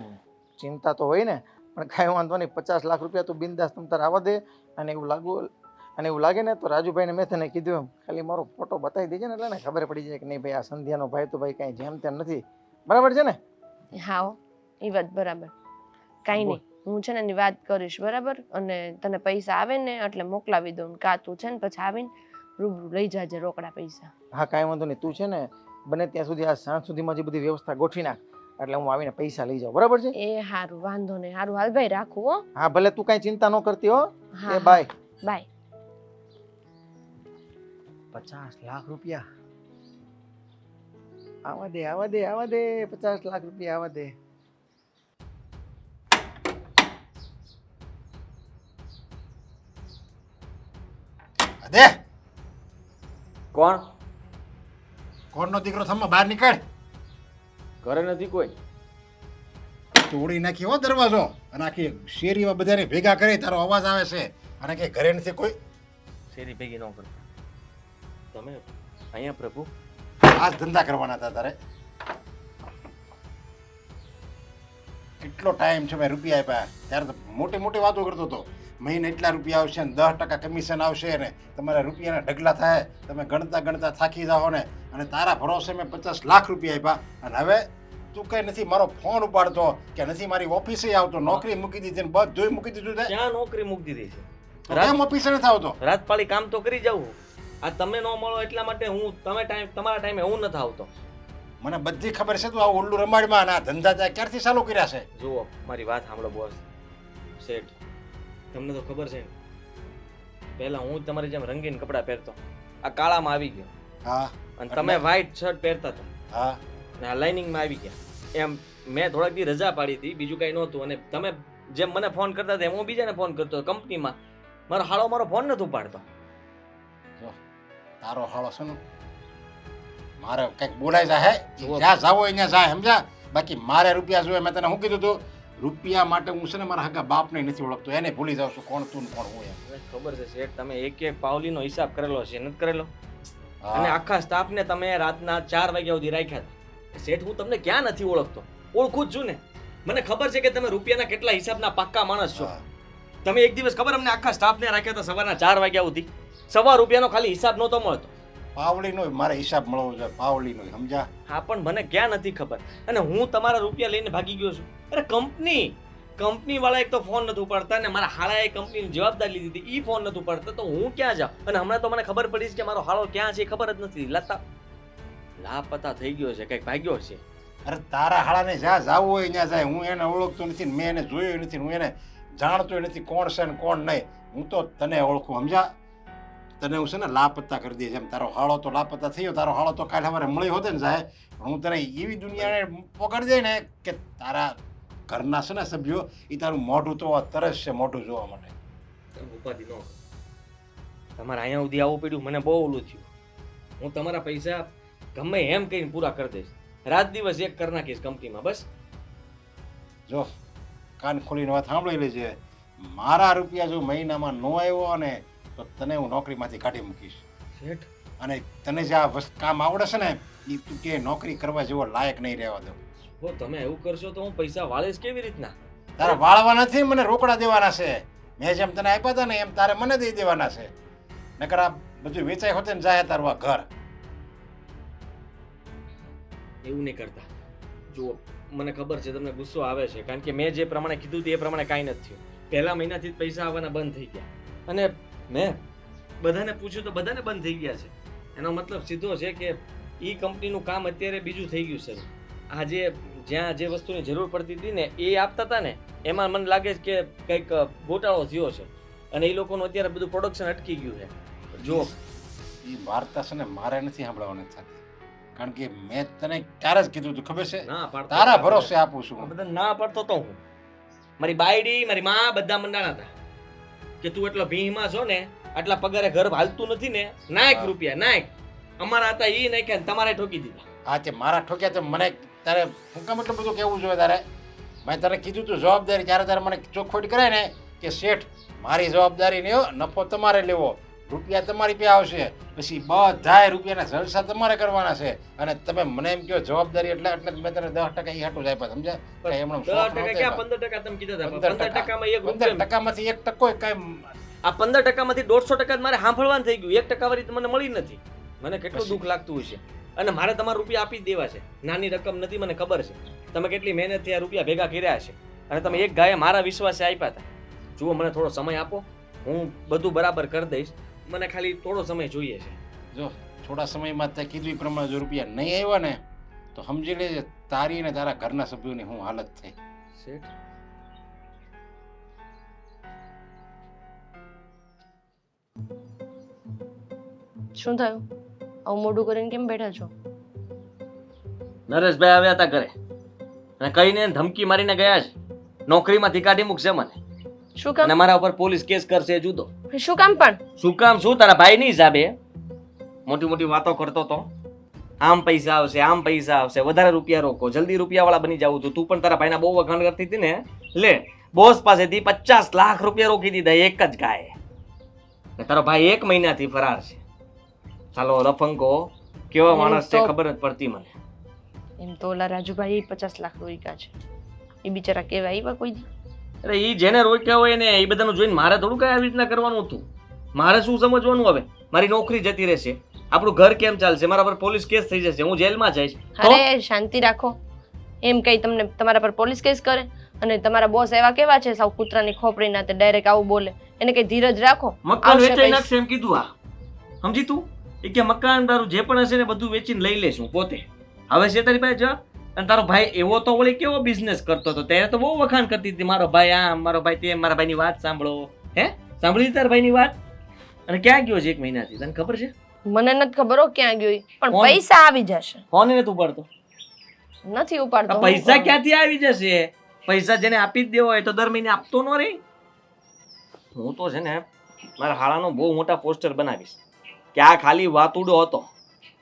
S3: ચિંતા તો હોય ને, પણ કાંઈ વાંધો નહીં. 50 લાખ રૂપિયા તું બિંદાસ તમ તાર આવવા દે. અને એવું લાગે ને તો રાજુભાઈને મેં તને કીધું એમ ખાલી મારો ફોટો બતાવી દેજે ને, એટલે ને ખબર પડી જાય કે નહીં ભાઈ આ સંધ્યાનો ભાઈ તો ભાઈ કાંઈ જેમ તેમ નથી, બરાબર છે ને?
S1: હા, એ વાત બરાબર. કાંઈ નહીં, હું છે ને એની વાત કરીશ, બરાબર? અને તને પૈસા આવે ને એટલે મોકલાવી દઉં. કાં તું છે ને પછી આવીને રૂબરૂ લઈ જાજે રોકડા પૈસા.
S3: હા કાંઈ વાંધો નહીં, તું છે ને બને ત્યાં સુધી આ સાંજ સુધીમાં જે બધી વ્યવસ્થા ગોઠવી નાખ, એટલે હું આવીને પૈસા લઈ જાઉં, બરાબર છે?
S1: એ હારું, વાંધો નહીં. હારું, હાલ ભાઈ, રાખું હો.
S3: હા ભલે, તું કાંઈ ચિંતા ન કરતી હો.
S1: હા,
S3: બાય
S1: બાય.
S3: 50 લાખ રૂપિયા આવા દે 50 લાખ રૂપિયા આવા દે.
S5: દે
S2: કોણ
S5: નો દીકરો થમો બહાર નીકળ.
S2: ઘરે નથી કોઈ?
S5: તોડી નાખી હો દરવાજો, અને આખી શેરીમાં બધાને ભેગા કરી તારો અવાજ આવે છે અને કે ઘરે નથી કોઈ.
S2: શેરી ભેગી ન કરતા તમે અહીંયા પ્રભુ
S5: આ જ ધંધા કરવાના હતા તારે. કેટલો ટાઈમ છે મેં રૂપિયા આપ્યા ત્યારે તો મોટી મોટી વાતો કરતો હતો. મહિને એટલા રૂપિયા આવશે ને 10% કમિશન આવશે ને તમારા રૂપિયાના ઢગલા થાય, તમે ગણતા થાકી જાઓ ને. અને તારા ભરોસે મેં 50 લાખ રૂપિયા આપ્યા અને હવે તું કઈ નથી મારો ફોન ઉપાડતો કે નથી મારી ઓફિસે આવતો. નોકરી મૂકી દીધી ને બધું મૂકી દીધું છે.
S2: ક્યાં નોકરી મૂકી દીધી છે?
S5: કેમ ઓફિસે નથી આવતો?
S2: રાતપાળી કામ તો કરી જાઉં. આ તમે ન મળો એટલા માટે હું તમારા ટાઈમે હું નથી આવતો.
S5: મને બધી ખબર છે તું આ ઉલ્લુ રમાડમાં અને આ ધંધા ત્યાં ક્યારથી ચાલુ કર્યા છે.
S2: જુઓ મારી વાત સાંભળો બોસ. શેઠ તમને તો ખબર છે ને, પહેલા હું જ તમારી જેમ રંગીન કપડાં પહેરતો, આ કાળામાં આવી ગયો,
S5: હા
S2: અને તમે વ્હાઈટ શર્ટ પહેરતા હતા
S5: હા
S2: અને આ લાઇનિંગમાં આવી ગયા. એમ મેં થોડાક દી રજા પાડી હતી, બીજું કંઈ નહોતું. અને તમે જેમ મને ફોન કરતા હતા એમ હું બીજાને ફોન કરતો હતો કંપનીમાં. મારો હાળો મારો ફોન નથી ઉપાડતો.
S5: તારો હાળો છે ને મારે કંઈક બોલાય જાય
S2: જુઓ.
S5: જ્યાં જાવ હોય ત્યાં જાય સમજ્યા. બાકી મારે રૂપિયા જોઈએ. મેં તને શું કીધું તું રૂપિયા માટે હું છે ને મારા હગા બાપને નથી ઓળખતો, એને ભૂલી જાઉં છું કોણ તું ને કોણ હું એમ.
S2: મને ખબર છે શેઠ, તમે એક એક પાવલીનો હિસાબ કરેલો છે, નથી કરેલો? અને
S5: હા.
S2: આખા સ્ટાફને તમે રાતના 4 વાગ્યા સુધી રાખ્યા હતા. શેઠ હું તમને ક્યાં નથી ઓળખતો? ઓળખું જ છું ને. મને ખબર છે કે તમે રૂપિયાના કેટલા હિસાબના પાક્કા માણસ છો.
S5: હા.
S2: તમે એક દિવસ ખબર અમને આખા સ્ટાફને રાખ્યા હતા સવારના 4 વાગ્યા સુધી, ₹1.25 ખાલી હિસાબ નહોતો મળતો.
S5: પાવલીનો મારે હિસાબ મળવો જોઈએ, પાવલીનો સમજ્યા.
S2: હા પણ મને ક્યાં નથી ખબર. અને હું તમારા રૂપિયા લઈને ભાગી ગયો છું. અરે કંપની વાળા એક તો ફોન નથી ઉપાડતા, ને મારા હાળાએ કંપનીની જવાબદારી લીધી હતી, ઈ ફોન નથી ઉપાડતા, તો હું ક્યાં જાઉં? અને હમણાં તો મને ખબર પડી છે કે મારો હાળો ક્યાં છે એ ખબર જ નથી. લાપતા થઈ ગયો છે, કંઈક ભાગ્યો છે.
S5: અરે તારા હાળાને જ્યાં જાવું હોય ત્યાં જાય. હું એને ઓળખતો નથી ને મેં એને જોયો નથી, હું એને જાણતો નથી કોણ છે ને કોણ નહીં. હું તો તને ઓળખું સમજ્યા. તને હું છે ને લાપતા કરી દે. જેમ તારો હાળો તો લાપતા થયો, તારો હાળો તો કાલે સવારે મળી હોતે ને જાય, પણ હું તને એવી દુનિયાને પકડી દઈ ને કે તારા ઘરના છે ને સભ્યો એ તારું મોઢું તો તરસ છે મોઢું જોવા માટે.
S2: ઉપાધિ ન કરો. તમારે અહીંયા સુધી આવવું પડ્યું, મને બહુ ઓલું થયું. હું તમારા પૈસા ગમે એમ કહીને પૂરા કરી દઈશ. રાત દિવસ એક કરી નાખીશ કંપનીમાં. બસ
S5: જો કાન ખોલીને વાત સાંભળી લેજે. મારા રૂપિયા જો મહિનામાં ન આવ્યો ને તો તને હું નોકરીમાંથી કાઢી મૂકીશ.
S2: શેઠ
S5: અને તને જે આ કામ આવડે છે ને એ તું કે નોકરી કરવા જેવો લાયક નહીં રહેવા દઉં.
S2: હો તમે એવું કરશો તો હું પૈસા વાળીશ કેવી રીતના?
S5: તારે વાળવા નથી, મને રોકડા દેવાના છે. મેં જેમ તને આપ્યા હતા ને એમ તારે મને દઈ દેવાના છે. નકર આ બધું વેચાઈ હોતે ને જાય તારું આ ઘર.
S2: એવું નહીં કરતા. જુઓ મને ખબર છે તમને ગુસ્સો આવે છે, કારણ કે મેં જે પ્રમાણે કીધું હતું એ પ્રમાણે કાંઈ નથી થયું. પહેલા મહિનાથી જ પૈસા આવવાના બંધ થઈ ગયા, અને મેં બધાને પૂછ્યું તો બધાને બંધ થઈ ગયા છે. એનો મતલબ સીધો છે કે એ કંપનીનું કામ અત્યારે બીજું થઈ ગયું છે. આજે જ્યાં જે વસ્તુની જરૂર પડતી હતી ને એ આપતા હતા ને, એમાં મને લાગે છે કે કંઈક ગોટાળો થયો છે, અને એ લોકોનું અત્યારે બધું પ્રોડક્શન અટકી ગયું છે. જો
S5: એ વાર્તા છે ને મારે નથી સાંભળવાની થતી, કારણ કે મેં તને ત્યારે જ કીધું તું ખબર છે.
S2: ના પાડતો,
S5: તારા ભરોસે આપું છું.
S2: આ બધા ના પડતો તો હું, મારી બાયડી મારી માં બધા મંડાણા હતા કે તું એટલો ભીમાં છો ને, આટલા પગારે ઘર હાલતું નથી ને, નાયક રૂપિયા નાયક. અમારા હતા ઈ નાખ્યા ને તમારે ઠોકી દીધા.
S5: હા તે મારા ઠોક્યા તો મને તારે હું કામ એટલું બધું કેવું જોઈએ તારે? મેં તને કીધું તું જવાબદારી ત્યારે તારે મને ચોખવટ કરાય ને કે શેઠ મારી જવાબદારી નહીં હો, નફો તમારે લેવો, રૂપિયા તમારી પે આવશે, પછી બધાય રૂપિયાના જલસા તમારે કરવાના છે. અને તમે મને એમ કહો જવાબદારી એટલે મેં તને 10% ઈ હાટું જ આપ્યા સમજ્યા. કઈ એમણે
S2: 10% ક્યાં 15% તમે કીધા હતા? 15%માં એક રૂપિયો
S5: 15%માંથી 1% કઈ
S2: આ 15%માંથી 150% મારે સાંભળવાનું થઈ ગયું. 1% વાળી તો મને મળી નથી. મને કેટલું દુઃખ લાગતું હશે. અને મારે તમારા રૂપિયા આપી જ દેવા છે. નાની રકમ નથી, મને ખબર છે. તમે કેટલી મહેનતથી આ રૂપિયા ભેગા કર્યા છે, અને તમે એક ગાયે મારા વિશ્વાસે આપ્યા હતા. જુઓ મને થોડો સમય આપો, હું બધું બરાબર કરી દઈશ. મને ખાલી થોડો સમય જોઈએ છે.
S5: જો થોડા સમયમાં તે કીધું એ પ્રમાણે જો રૂપિયા નહીં આવ્યા ને તો સમજી લેજે તારી અને તારા ઘરના સભ્યોની હું હાલત થઈ.
S2: શેઠ
S1: શું થયું? આવું મોઢું કરીને કેમ બેઠા છો?
S2: નરેશભાઈ આવ્યા હતા ઘરે અને કહીને ધમકી મારીને ગયા છે. નોકરીમાંથી કાઢી મૂકશે મને,
S1: શું કામ?
S2: અને મારા ઉપર પોલીસ કેસ કરશે. જુદો
S1: શું કામ પણ?
S2: શું કામ? શું તારા ભાઈની હિસાબે મોટી મોટી વાતો કરતો તો, આમ પૈસા આવશે, આમ પૈસા આવશે, વધારે રૂપિયા રોકો, જલ્દી રૂપિયાવાળા બની જાવું છું. તું પણ તારા ભાઈના બહુ વખાણ કરતી હતી ને. લે બોસ પાસેથી 50 લાખ રૂપિયા રોકી દીધા એક જ ગાયે. ને તારો ભાઈ 1 મહિનાથી ફરાર છે. ચાલો રફંકો કેવા માણસ છે ખબર જ પડતી મને.
S1: એમ તો ઓલા રાજુભાઈ 50 લાખ રોક્યા છે. એ બિચારા કેવા આવ્યા કોઈ દી?
S2: અરે ઈ જેને રોક્યા હોય ને એ બધાનું જોઈને મારે થોડું કઈ આવી રીતના કરવાનું હતું. મારે શું સમજવાનું? હવે મારી નોકરી જતી રહેશે, આપણું ઘર કેમ ચાલશે, મારા પર પોલીસ કેસ થઈ જશે, હું જેલમાં જઈશ.
S1: અરે શાંતિ રાખો. એમ કઈ તમને તમારા પર પોલીસ કેસ કરે? અને તમારા બોસ એવા કેવા છે, સાવ કૂતરાની ખોપડી ના તે ડાયરેક્ટ આવું બોલે? એને કઈ ધીરજ રાખો.
S2: મકાન
S1: આવશે
S2: વેચાઈ
S1: પૈસા.
S2: નાખશે એમ કીધું. આ સમજી તું? એ કે મકાન તારું જે પણ હશે ને બધું વેચીને લઈ લેશું પોતે. હવે છે તારી પાસે જવાબ? અને તારો ભાઈ એવો તો વળી કેવો બિઝનેસ કરતો હતો, ત્યારે તો બહુ વખાણ કરતી હતી, મારો ભાઈ આમ, મારો ભાઈ તેમ, મારા ભાઈની વાત સાંભળો. હે સાંભળી તારા ભાઈની વાત? અને ક્યાં ગયો છે 1 મહિનાથી, તને ખબર છે?
S1: મને નથી ખબર હો ક્યાં ગયો ઈ. પણ
S2: કોણ?
S1: પૈસા આવી જશે.
S2: ફોન નથી ઉપાડતો.
S1: નથી
S2: આ
S1: ઉપાડતો.
S2: પૈસા ક્યાંથી આવી જશે? પૈસા જેને આપી જ દેવો હોય તો દર મહિને આપતો ન રહે. હું તો છે ને મારા હાળાનો બહુ મોટા પોસ્ટર બનાવીશ કે આ ખાલી વાતુડો હતો,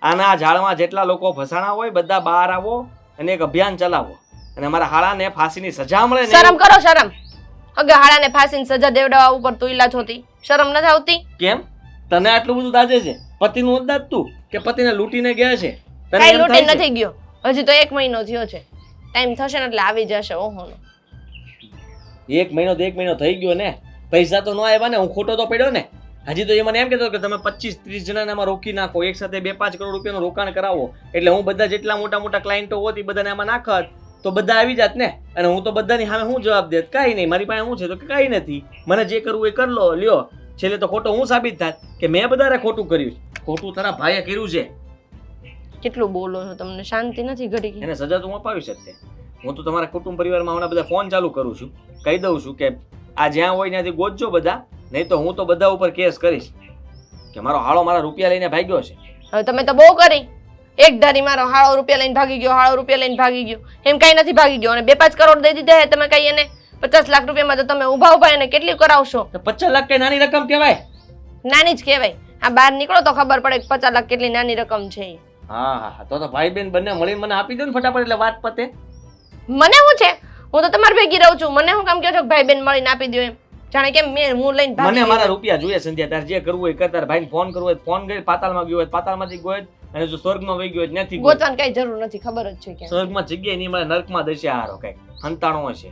S2: આના ઝાડમાં જેટલા લોકો ફસાણા હોય બધા બહાર આવો અને એક અભિયાન ચલાવો અને મારા હાળાને ફાંસીની સજા મળે ને.
S1: શરમ કરો શરમ. અગે હાડાને ફાંસીની સજા દેવડાવવા ઉપર તું ઈલા છોતી. શરમ નથી આવતી?
S2: કેમ તને આટલું બધું દાજે છે? પતિનું નથી દાજતું કે પતિને લૂંટીને ગયા છે? તને
S1: કઈ
S2: એમ
S1: લૂંટી
S2: થાય છે?
S1: નથી ગયો. હજી તો 1 મહિનો થયો છે. ટાઈમ થશે ને એટલે આવી જશે. ઓહો.
S2: 1 મહિનો તો 1 મહિનો થઈ ગયો ને, પૈસા તો ન આવ્યા ને, હું ખોટો તો પડ્યો ને. હજી તો એ મને એમ કહેતો કે તમે 25-30 જણાને આમાં રોકી નાખો, એક સાથે 2-5 કરોડ રૂપિયાનું રોકાણ કરાવો, એટલે હું બધા જેટલા મોટા મોટા ક્લાયન્ટો હોતી બધાને આમાં નાખત તો બધા આવી જાત ને. અને હું તો બધાની સામે હું જવાબ દેત? કાંઈ નહીં, મારી પાસે શું છે તો કે કાંઈ નથી, મને જે કરવું એ કરી લો, લ્યો. છેલ્લે તો ખોટો હું સાબિત થાય કે મેં બધાને ખોટું કર્યું. ખોટું તારા ભાઈએ કર્યું છે.
S1: કેટલું બોલો છો, તમને શાંતિ નથી ઘડી?
S2: એને સજા તો હું અપાવી શકતે. હું તો તમારા કુટુંબ પરિવારમાં હમણાં બધા ફોન ચાલુ કરું છું, કહી દઉં છું કે આ જ્યાં હોય ત્યાંથી ગોતજો બધા, નહીં તો હું તો બધા ઉપર કેસ કરીશ કે મારો હાળો મારા રૂપિયા લઈને ભાગ્યો છે.
S1: હવે તમે તો બહુ કરી. એક ધારી મારો હાળો રૂપિયા લઈને ભાગી ગયો, હાળો રૂપિયા લઈને ભાગી ગયો, એમ કઈ નથી ભાગી ગયો. અને 2-5 કરોડ દઈ દીધા હે તમે, કઈ એને 50 લાખ રૂપિયામાં તો તમે ઉભા ઉભા એને કેટલી કરાવશો?
S2: તો 50 લાખ કઈ નાની રકમ કહેવાય?
S1: નાની જ કહેવાય. આ બહાર નીકળો તો ખબર પડે કે 50 લાખ કેટલી નાની રકમ છે.
S2: હા હા, તો ભાઈ બેન બંને મળીને મને આપી દો ને ફટાફટ, એટલે વાત પતે.
S1: મને શું છે? હું તો તમારી ભેગી રહું છું. મને શું કામ કહો છો કે ભાઈ બેન મળીને આપી દો એમ? જાણે કે મેં હું લઈને ભાગી
S2: મને
S1: ગઈ
S2: મારા
S1: હોય.
S2: રૂપિયા જોઈએ સંધ્યા, તાર જે કરવું હોય કર. તાર ભાઈને ફોન કરવો હોય ફોન કરી, પાતાળમાં ગયો હોય પાતાળમાંથી ગયો હોય, અને જો સ્વર્ગમાં વહી ગયો હોય ત્યાંથી ગયો હોય.
S1: ગોતવાની કઈ જરૂર નથી, ખબર જ છે ક્યાં.
S2: સ્વર્ગમાં જગ્યાએ નહીં મળે, નરકમાં દશે હારો કઈક હંતાણો હશે.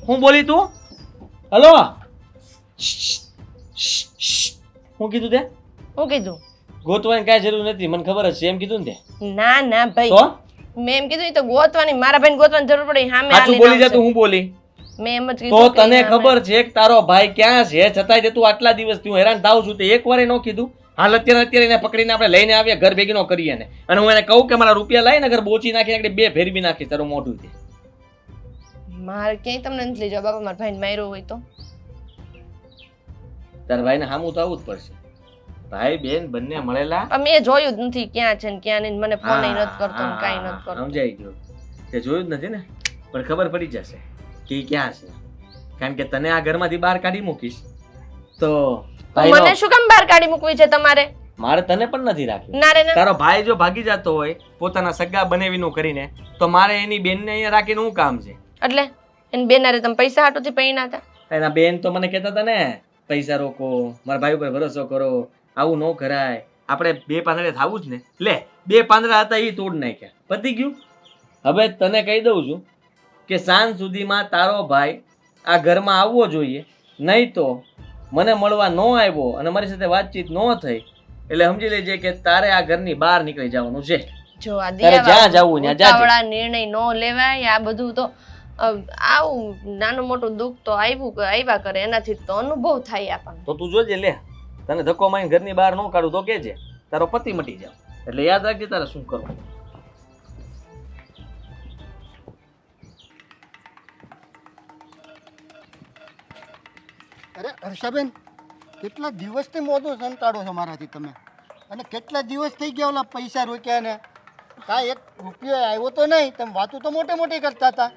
S2: હું બોલી તું? હલો, હું કીધું તે?
S1: હું કીધું?
S2: ગોતવાની કાંઈ જરૂર નથી, મને ખબર જ છે એમ કીધું ને તે.
S1: ના ના ભાઈ,
S2: તો
S1: મેં એમ કીધું ઈ તો ગોતવાની, મારા ભાઈને ગોતવાની જરૂર પડે. હા,
S2: સાચું બોલી જા તું. હું બોલી?
S1: મેં એમ જ
S2: તો
S1: કીધું કે
S2: તને
S1: હા,
S2: ખબર છે કે તારો ભાઈ ક્યાં છે, છતાંય તું આટલા દિવસથી હું હેરાન થાઉં છું, તે એક વારે ન કીધું? હાલ અત્યારે એને પકડીને આપણે લઈને આવીએ, ઘર ભેગી ન કરીએ ને. અને હું એને કહું કે મારા રૂપિયા લાવીને ઘર બોચી નાખીને 2 ફેરવી નાખી તારું મોઢું થી.
S1: મારે ક્યાંય તમને નથી લઈ જાવ બાપા. મારા ભાઈને માર્યો હોય તો
S2: તારા ભાઈને સામું તો આવવું જ પડશે. ભાઈ બેન બંને મળેલા.
S1: પણ મેં જોયું જ નથી ક્યાં છે ને ક્યાં નહીં. મને ફોન નથી કરતો ને કાંઈ નથી કરતો.
S2: સમજાઈ ગયું. તે જોયું જ નથી ને, પણ ખબર પડી જશે કે ઈ ક્યાં છે. કારણ કે તને આ ઘરમાંથી બહાર કાઢી મૂકીશ તો
S1: મને શું કામ બહાર કાઢી મૂકવી છે તમારે?
S2: મારે તને પણ નથી રાખી.
S1: ના રે ના.
S2: તારો ભાઈ જો ભાગી જતો હોય પોતાના સગા બનેવીનું કરીને, તો મારે એની બેનને અહીંયા રાખીને શું કામ છે?
S1: એટલે એની બેનારે તમે પૈસા હાટુથી પૈણા હતા?
S2: એના બેન તો મને કહેતા હતા ને, પૈસા રોકો, મારા ભાઈ ઉપર ભરોસો કરો, આવું ન કરાય, આપણે 2 પાંદડે થાવું જ ને. લે 2 પાંદડા હતા એ તોડ નાખ્યા, પતી ગયું. હવે તને કહી દઉં છું કે સાંજ સુધીમાં તારો ભાઈ આ ઘરમાં આવવો જોઈએ, નહીં તો મને મળવા ન આવ્યો અને મારી સાથે વાતચીત ન થઈ એટલે સમજી લેજે કે તારે આ ઘરની બહાર નીકળી જવાનું છે.
S1: જો આ
S2: તારે જ્યાં જાવું ત્યાં જાજે.
S1: ઉતાવળા નિર્ણય ન લેવાય. આ બધું તો આવું નાનું મોટું દુઃખ તો આવ્યા કરે, એનાથી તો અનુભવ થાય આપણને.
S2: તો તું જોજે, લે તને ધક્કો મારીને ઘરની બહાર ન કાઢું તો કેજે, તારો પતિ મટી જાવ. એટલે યાદ રાખજે તારે શું કરવું.
S6: અરે હર્ષાબેન, કેટલા દિવસથી મોઢું સંતાડો છો મારાથી તમે, અને કેટલા દિવસ થઈ ગયા ઓલા પૈસા રોક્યા ને કાંઈ 1 રૂપિયો આવ્યો તો નહીં. તમે વાતો તો મોટી મોટી કરતા હતા.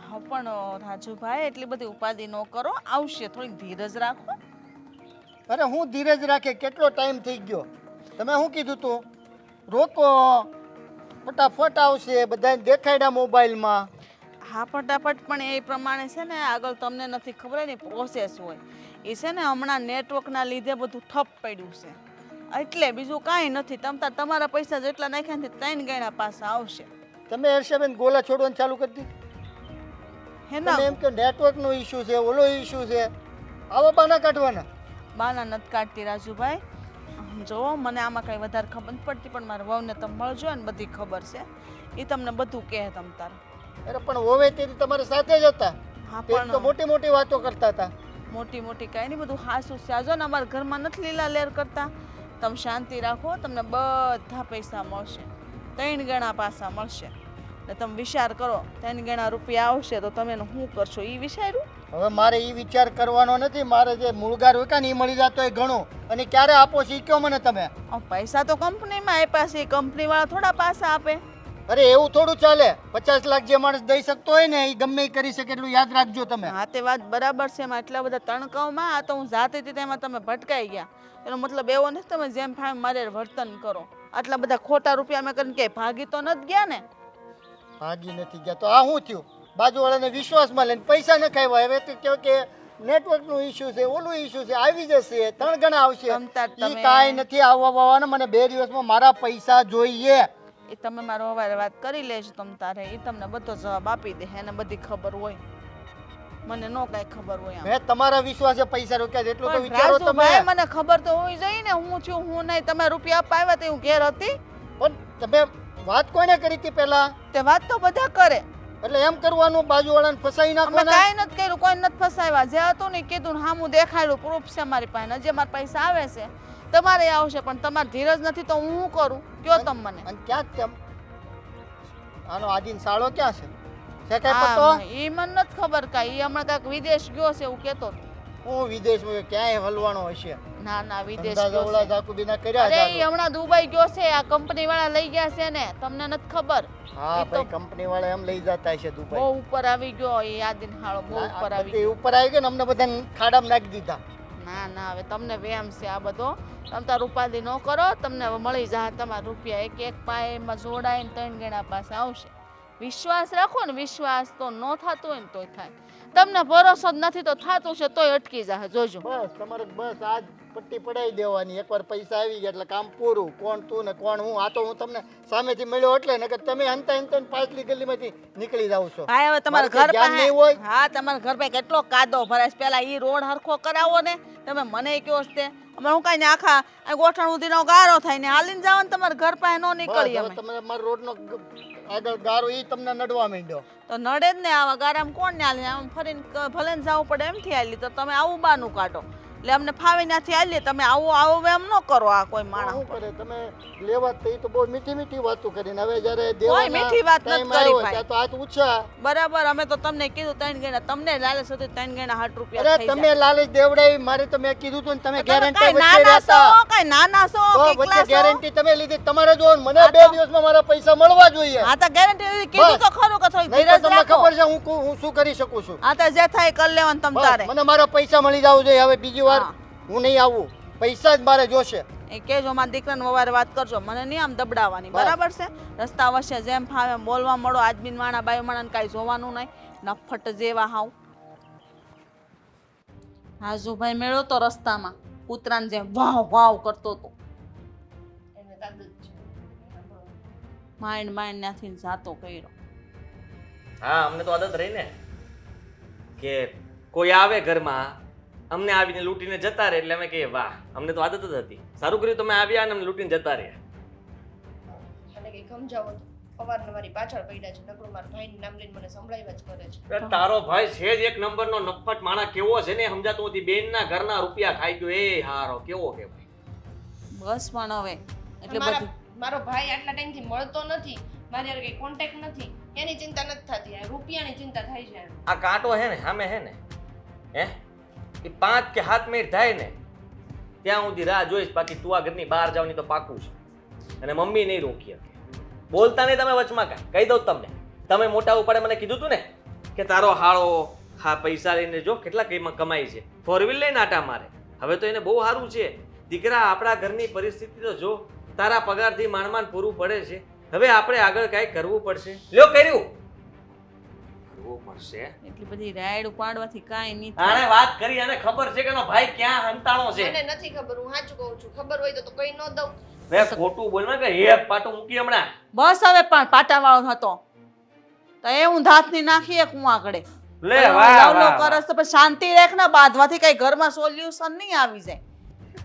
S4: હા પણ રાજુભાઈ એટલી બધી ઉપાધિ ન કરો, આવશે, થોડીક ધીરજ રાખો.
S6: અરે હું ધીરજ રાખે, કેટલો ટાઈમ થઈ ગયો. તમે શું કીધું તું? રોકો, ફટાફટ આવશે, બધાને દેખાડ્યા મોબાઈલમાં.
S4: હા ફટાફટ, પણ એ પ્રમાણે છે ને આગળ તમને નથી ખબર ને પ્રોસેસ હોય એ છે ને. હમણાં નેટવર્કના લીધે બધું ઠપ પડ્યું છે, એટલે બીજું કાંઈ નથી. તમારા પૈસા જેટલા નાખ્યા ને 3 ગણા પાછા આવશે.
S6: તમે હર્ષાબેન ગોલા છોડવાનું ચાલુ કરી દીધું.
S4: હેના
S6: તમે એમ કે નેટવર્કનો ઇશ્યુ છે, ઓલો ઇશ્યુ છે, આવા બાના કાઢવાના.
S4: બાના નથી કાઢતી રાજુભાઈ. જો મને આમાં કાંઈ વધારે ખબર નથી પડતી, પણ મારા વહુને તમે મળજો ને બધી ખબર છે, એ તમને બધું કહે તમ તારે.
S6: અરે પણ હોવે તેથી તમારી સાથે જ હતા.
S4: હા
S6: તે તો
S4: પણ
S6: મોટી મોટી વાતો કરતા હતા.
S4: મોટી મોટી કાંઈ નહીં, બધું હાસું છે. આજો ને અમારા ઘરમાં નથી લીલા લેર કરતા. તમે શાંતિ રાખો, તમને બધા પૈસા મળશે. 3 ગણા પાછા મળશે. એટલે તમે વિચાર કરો 3 ગણા રૂપિયા આવશે તો તમે એનું શું કરશો એ વિચાર્યું?
S6: હવે મારે એ વિચાર કરવાનો નથી. મારે જે મૂળગાર હોય ને એ મળી જતો હોય ઘણું. અને ક્યારે આપો છો એ કહો મને તમે.
S4: આ પૈસા તો કંપનીમાં આપ્યા છે, કંપનીવાળા થોડા પાછા આપે.
S6: અરે એવું થોડું ચાલે. 50 લાખ જે માણસ દઈ શકતો હોય ને એ ગમે એ કરી શકે એટલું યાદ રાખજો તમે.
S4: હા તે વાત બરાબર છે. એમાં એટલા બધા તણકાવમાં આ તો હું જાતી હતી તેમાં તમે ભટકાઈ ગયા. એનો મતલબ એવો નથી તમે જેમ ફાવે મારે વર્તન કરો. આટલા બધા ખોટા રૂપિયા મેં કરીને કે ભાગી તો નથી ગયા ને?
S6: ભાગી નથી ગયા તો આ શું થયું? બાજુવાળાને વિશ્વાસમાં લઈને પૈસા ન ખાવા. હવે તો કહો કે નેટવર્કનું ઇશ્યુ છે, ઓલું ઇશ્યુ છે, આવી જશે 3 ગણા આવશે.
S4: તમતાર
S6: એ
S4: તમે-
S6: કાંઈ નથી આવવા વાવાના. મને 2 દિવસમાં મારા પૈસા જોઈએ.
S4: એ તમે મારો હવારે વાત કરી લેજો તમ તારે. એ તમને બધો જવાબ આપી દે. એને બધી ખબર હોય, મને નો કાંઈ ખબર હોય. આમ.
S6: મેં તમારા વિશ્વાસે પૈસા રોક્યા છે એટલું તો
S4: પણ
S6: વિચારો તમે.
S4: રાજુભાઈ, મને ખબર તો હોવી જોઈએ ને હું છું હું નહીં. તમે રૂપિયા આપવા આવ્યા તે હું ઘેર હતી.
S6: પણ તમે વાત કોને કરી હતી પહેલા?
S4: તે વાત તો બધા કરે.
S6: એટલે એમ કરવાનું બાજુવાળાને ફસાઈ
S4: અમે
S6: નાખવાના.
S4: કાંઈ નથી કર્યું, કોઈ નથી ફસાવ્યા. જે હતું ને કીધું ને હામું દેખાડ્યું, પ્રૂફ છે મારી પાસે. હજી મારા પૈસા આવે છે, તમારે આવશે. પણ તમારે ધીરજ નથી તો હું શું કરું કયો તમે મને?
S6: અને ક્યાં તેમ આનો આદિન સાળો ક્યાં છે? છે કઈ પતો?
S4: હા, ઈ મને નથી ખબર કાંઈ. ઈ હમણાં કાંઈક વિદેશ ગયો છે એવું કહેતો હતો.
S6: હું વિદેશમાં ક્યાંય હલવાનો હશે.
S4: ના ના, વિદેશ
S6: ધંધા
S4: ગયો
S6: જવડા
S4: છે.
S6: જાકુબીના કર્યા
S4: અરે
S6: જાજો.
S4: ઈ હમણાં દુબઈ ગયો છે. આ કંપની વાળા લઈ ગયા છે ને, તમને નથી ખબર?
S6: હા
S4: ઈ તો
S6: ભાઈ, કંપની વાળા એમ લઈ જતા હશે
S4: બહુ
S6: દુબઈ.
S4: ઉપર આવી ગયો. એ યાદીન હાળો બહુ ઉપર આવી
S6: બધી
S4: ગયો.
S6: ઉપર આવી ગયો ને અમને બધાને ખાડામાં નાખી દીધા.
S4: ના ના, હવે તમને વેમ છે આ બધો. તમે તાર ઉપાધિ ન કરો. તમને હવે મળી જાય તમારા રૂપિયા. એક એક પાયમાં જોડાઈને 3 ગણા પાસે આવશે. વિશ્વાસ રાખો ને. વિશ્વાસ તો ન થતો હોય ને તોય થાય. તમને ભરોસો જ નથી તો થતું છે તોય અટકી જાય. જોજો.
S6: બસ તમારે બસ આજ પટ્ટી પડાવી દેવાની. એકવાર પૈસા આવી ગયા એટલે કામ પૂરું. કોણ તું ને કોણ હું? આ તો હું તમને સામેથી મળ્યો એટલે ને કે તમે હંતા હંતા પાછલી ગલીમાંથી નીકળી જાવ છો.
S4: ભાઈ હવે તમારા
S6: મારે
S4: ઘર
S6: ધ્યાન નહીં હોય.
S4: પાસે હા તમારા ઘર પાસે કેટલો કાદો ભરાય છે. પેલા ઈ રોડ હરખો કરાવો ને. તમે મને કયો છે અમે હું કાંઈ ને આખા આ ગોઠણ ઉધીનો ગારો થાય ને હાલીને જાવ ને તમારા ઘર પાસે નો નીકળી
S6: બસ,
S4: અમે.
S6: હવે તમે મારા રોડનો આગળ ગારો ઈ તમને નડવા માંડ્યો.
S4: તો નડે જ ને. આવા ગારામાં કોણ ને હાલી? આમ ફરીને ભલે ને જવું પડે એમથી હાલી. તો તમે આવું બાનું કાઢો એટલે અમને ફાવી ત્યાંથી હાલીએ. તમે આવું આવું એમ ન કરો. આ કોઈ માણસ
S6: શું કરે તમે લેવા તો ઈ તો બહુ મીઠી મીઠી વાતો કરીને હવે જ્યારે
S4: કોઈ
S6: દેવાના
S4: મીઠી વાત નથી
S6: time
S4: કરી
S6: આવ્યો
S4: ભાઈ.
S6: ત્યાં તો હાથ ઊંચા.
S4: બરાબર. અમે તો તમને કીધું 3 ગણા. તમને લાલચ હતી 3 ગણા 60 રૂપિયા
S6: અરે
S4: થઈ
S6: તમે
S4: જાય.
S6: લાલચ દેવડાવી. મારે તો મેં કીધું તું ને તમે
S4: તમે
S6: ગેરંટી
S4: કાંઈ
S6: વચ્ચે
S4: નાના
S6: રહેતા.
S4: છો, કાંઈ નાના છો,
S6: તો
S4: કેટલા
S6: વચ્ચે
S4: છો?
S6: ગેરંટી તમે લીધી. તમારે જો મને
S4: હા
S6: 2
S4: તો-
S6: દિવસમાં મારા પૈસા મળવા જોઈએ.
S4: હા તો ગેરંટી કીધું
S6: બસ.
S4: તો ખરું કે થોડી
S6: નહીં તો
S4: ધીરજ
S6: તમને
S4: રાખો.
S6: ખબર છે હું શું કરી શકું છું.
S4: હા તો જે થાય કરી લેવાનું તમ
S6: બસ,
S4: તારે.
S6: મને મારા પૈસા મળી જવું જોઈએ. હવે બીજી વાર
S4: હા.
S6: હું નહીં આવું. પૈસા જ મારે જોશે.
S4: એ કેજો મારા દીકરાને વવારે વાત કરજો. મને નહીં આમ દબડાવવાની.
S6: બસ.
S4: બરાબર છે? રસ્તા વચ્ચે જેમ ફાવે એમ બોલવા મળો. આજબીન માણા બાઈ માણાને કાંઈ જોવાનું નહીં. નફટ જેવા હાવ. રાજુભાઈ મેળો તો રસ્તામાં કૂતરાને જેમ વાવ વાવ કરતો હતો. માઇન્ડ માઇન્ડ ત્યાંથી જાતો કર્યો.
S2: હા, અમને તો આદત રહી ને કે કોઈ આવે ઘરમાં અમને આવીને લૂંટીને જતા રહે એટલે અમે કહીએ વાહ, અમને તો આદત જ હતી. સારું કર્યું તમે આવ્યા અને અમને લૂંટીને જતા રહ્યા.
S1: અને કંઈક સમજાવો તો અવારનવારી પાછળ પડ્યા છે. નકરું મારા ભાઈનું નામ લઈને મને સંભળાવ્યા જ કરે છે.
S2: અરે તારો ભાઈ છે જ એક નંબરનો નફટ માણસ. કેવો છે ને સમજાતું નથી. બેનના ઘરના રૂપિયા ખાઈ ગયો. એ હારો કેવો કે ભાઈ.
S4: બસ પણ હવે એટલે
S1: મારા-
S4: બધું
S1: મારો ભાઈ આટલા ટાઈમથી મળતો નથી. મારી હારે કઈ કોન્ટેક્ટ નથી. એની ચિંતા નથી થતી. આ રૂપિયાની ચિંતા થાય છે એને.
S2: આ કાંટો હે ને સામે હે ને હે એ 5 કે 7 મિનિટ થાય ને ત્યાં સુધી રાહ જોઈશ. બાકી તું આ ઘરની બહાર જવાની તો પાકું છે. અને મમ્મી નહીં રોકી શકે. બોલતા નહીં તમે વચમાં કાંઈ. કહી દઉં તમને. તમે મોટા ઉપાડે મને કીધું તું ને કે તારો હાળો હા પૈસા લઈને જો કેટલા કમાય છે. 4 વ્હીલ લઈને આટા મારે. હવે તો એને બહુ સારું છે. દીકરા આપણા ઘરની પરિસ્થિતિ તો જો. તારા પગારથી માંડ પૂરું પડે છે. હવે આપણે આગળ કાંઈ કરવું પડશે. લ્યો કર્યું કરવું પડશે.
S4: એટલી બધી રાઈડ ઉપાડવાથી કાંઈ નહીં
S2: આને
S4: થાય.
S2: વાત કરી આને ખબર છે કે એનો ભાઈ ક્યાં હંતાણો છે.
S1: મને નથી ખબર. હું સાચું કહું છું. ખબર હોય તો કઈ ન દઉં.
S2: બે ખોટું બોલ કે એક પાટો મૂકી હમણાં.
S4: બસ હવે પણ પાટાવાળો હતો તો એ ઊંધાતની નાખી એક હું આગળ
S2: લે વાહ
S4: લવલો
S2: વાહ,
S4: કરસ તો પછી શાંતિ રાખ ને. બાંધવાથી કઈ ઘરમાં સોલ્યુશન નહીં આવી જાય.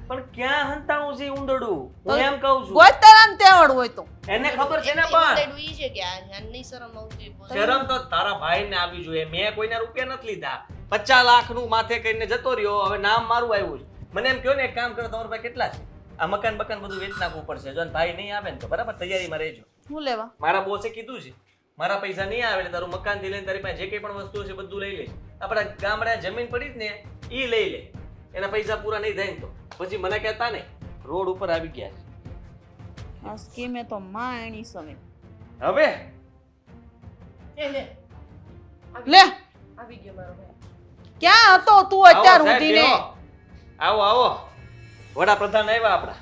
S2: પણ ક્યાં હંતાણું છે ઊંડડું?
S4: તો
S2: હું એમ કહું છું
S4: ગોતરાને તેવડ હોય તો
S2: એને ખબર છે ને
S1: એમની
S2: પણ
S1: ઉંદેડું ઈ છે કે આ નહીં શરમ આવતી હોય.
S2: શરમ તો તારા ભાઈને આવી જોઈએ. મેં કોઈના રૂપિયા નથી લીધા. 50 લાખનું માથે કરીને જતો રહ્યો. હવે નામ મારું આવ્યું છે. મને એમ કહો ને એક કામ કરો તમારા ભાઈ કેટલા છે? આ મકાન બકાન બધું વેચ નાખવું પડશે. જો ભાઈ નહીં આવે ને તો બરાબર તૈયારીમાં રહેજો.
S4: હું લેવા
S2: મારા બોસે કીધું છે મારા પૈસા નહીં આવે એટલે તારું મકાનથી લઈને તારી પાસે જે કંઈ પણ વસ્તુ છે બધું લઈ લે. આપણા ગામડા જમીન પડી જ ને એ લઈ લે. એના પૈસા પૂરા નહીં થાય ને તો પછી મને કહેતા ને રોડ ઉપર આવી ગયા છે.
S4: આ સ્કીમે તો માં એની સમય
S2: હવે
S1: એ લે
S4: લે
S1: આવી ગયો મારો ભાઈ.
S4: ક્યાં હતો તું અત્યાર
S2: આવો સાહેબ,
S4: સુધીને
S2: બેહો. આવો આવો વડાપ્રધાન આવ્યા આપણા.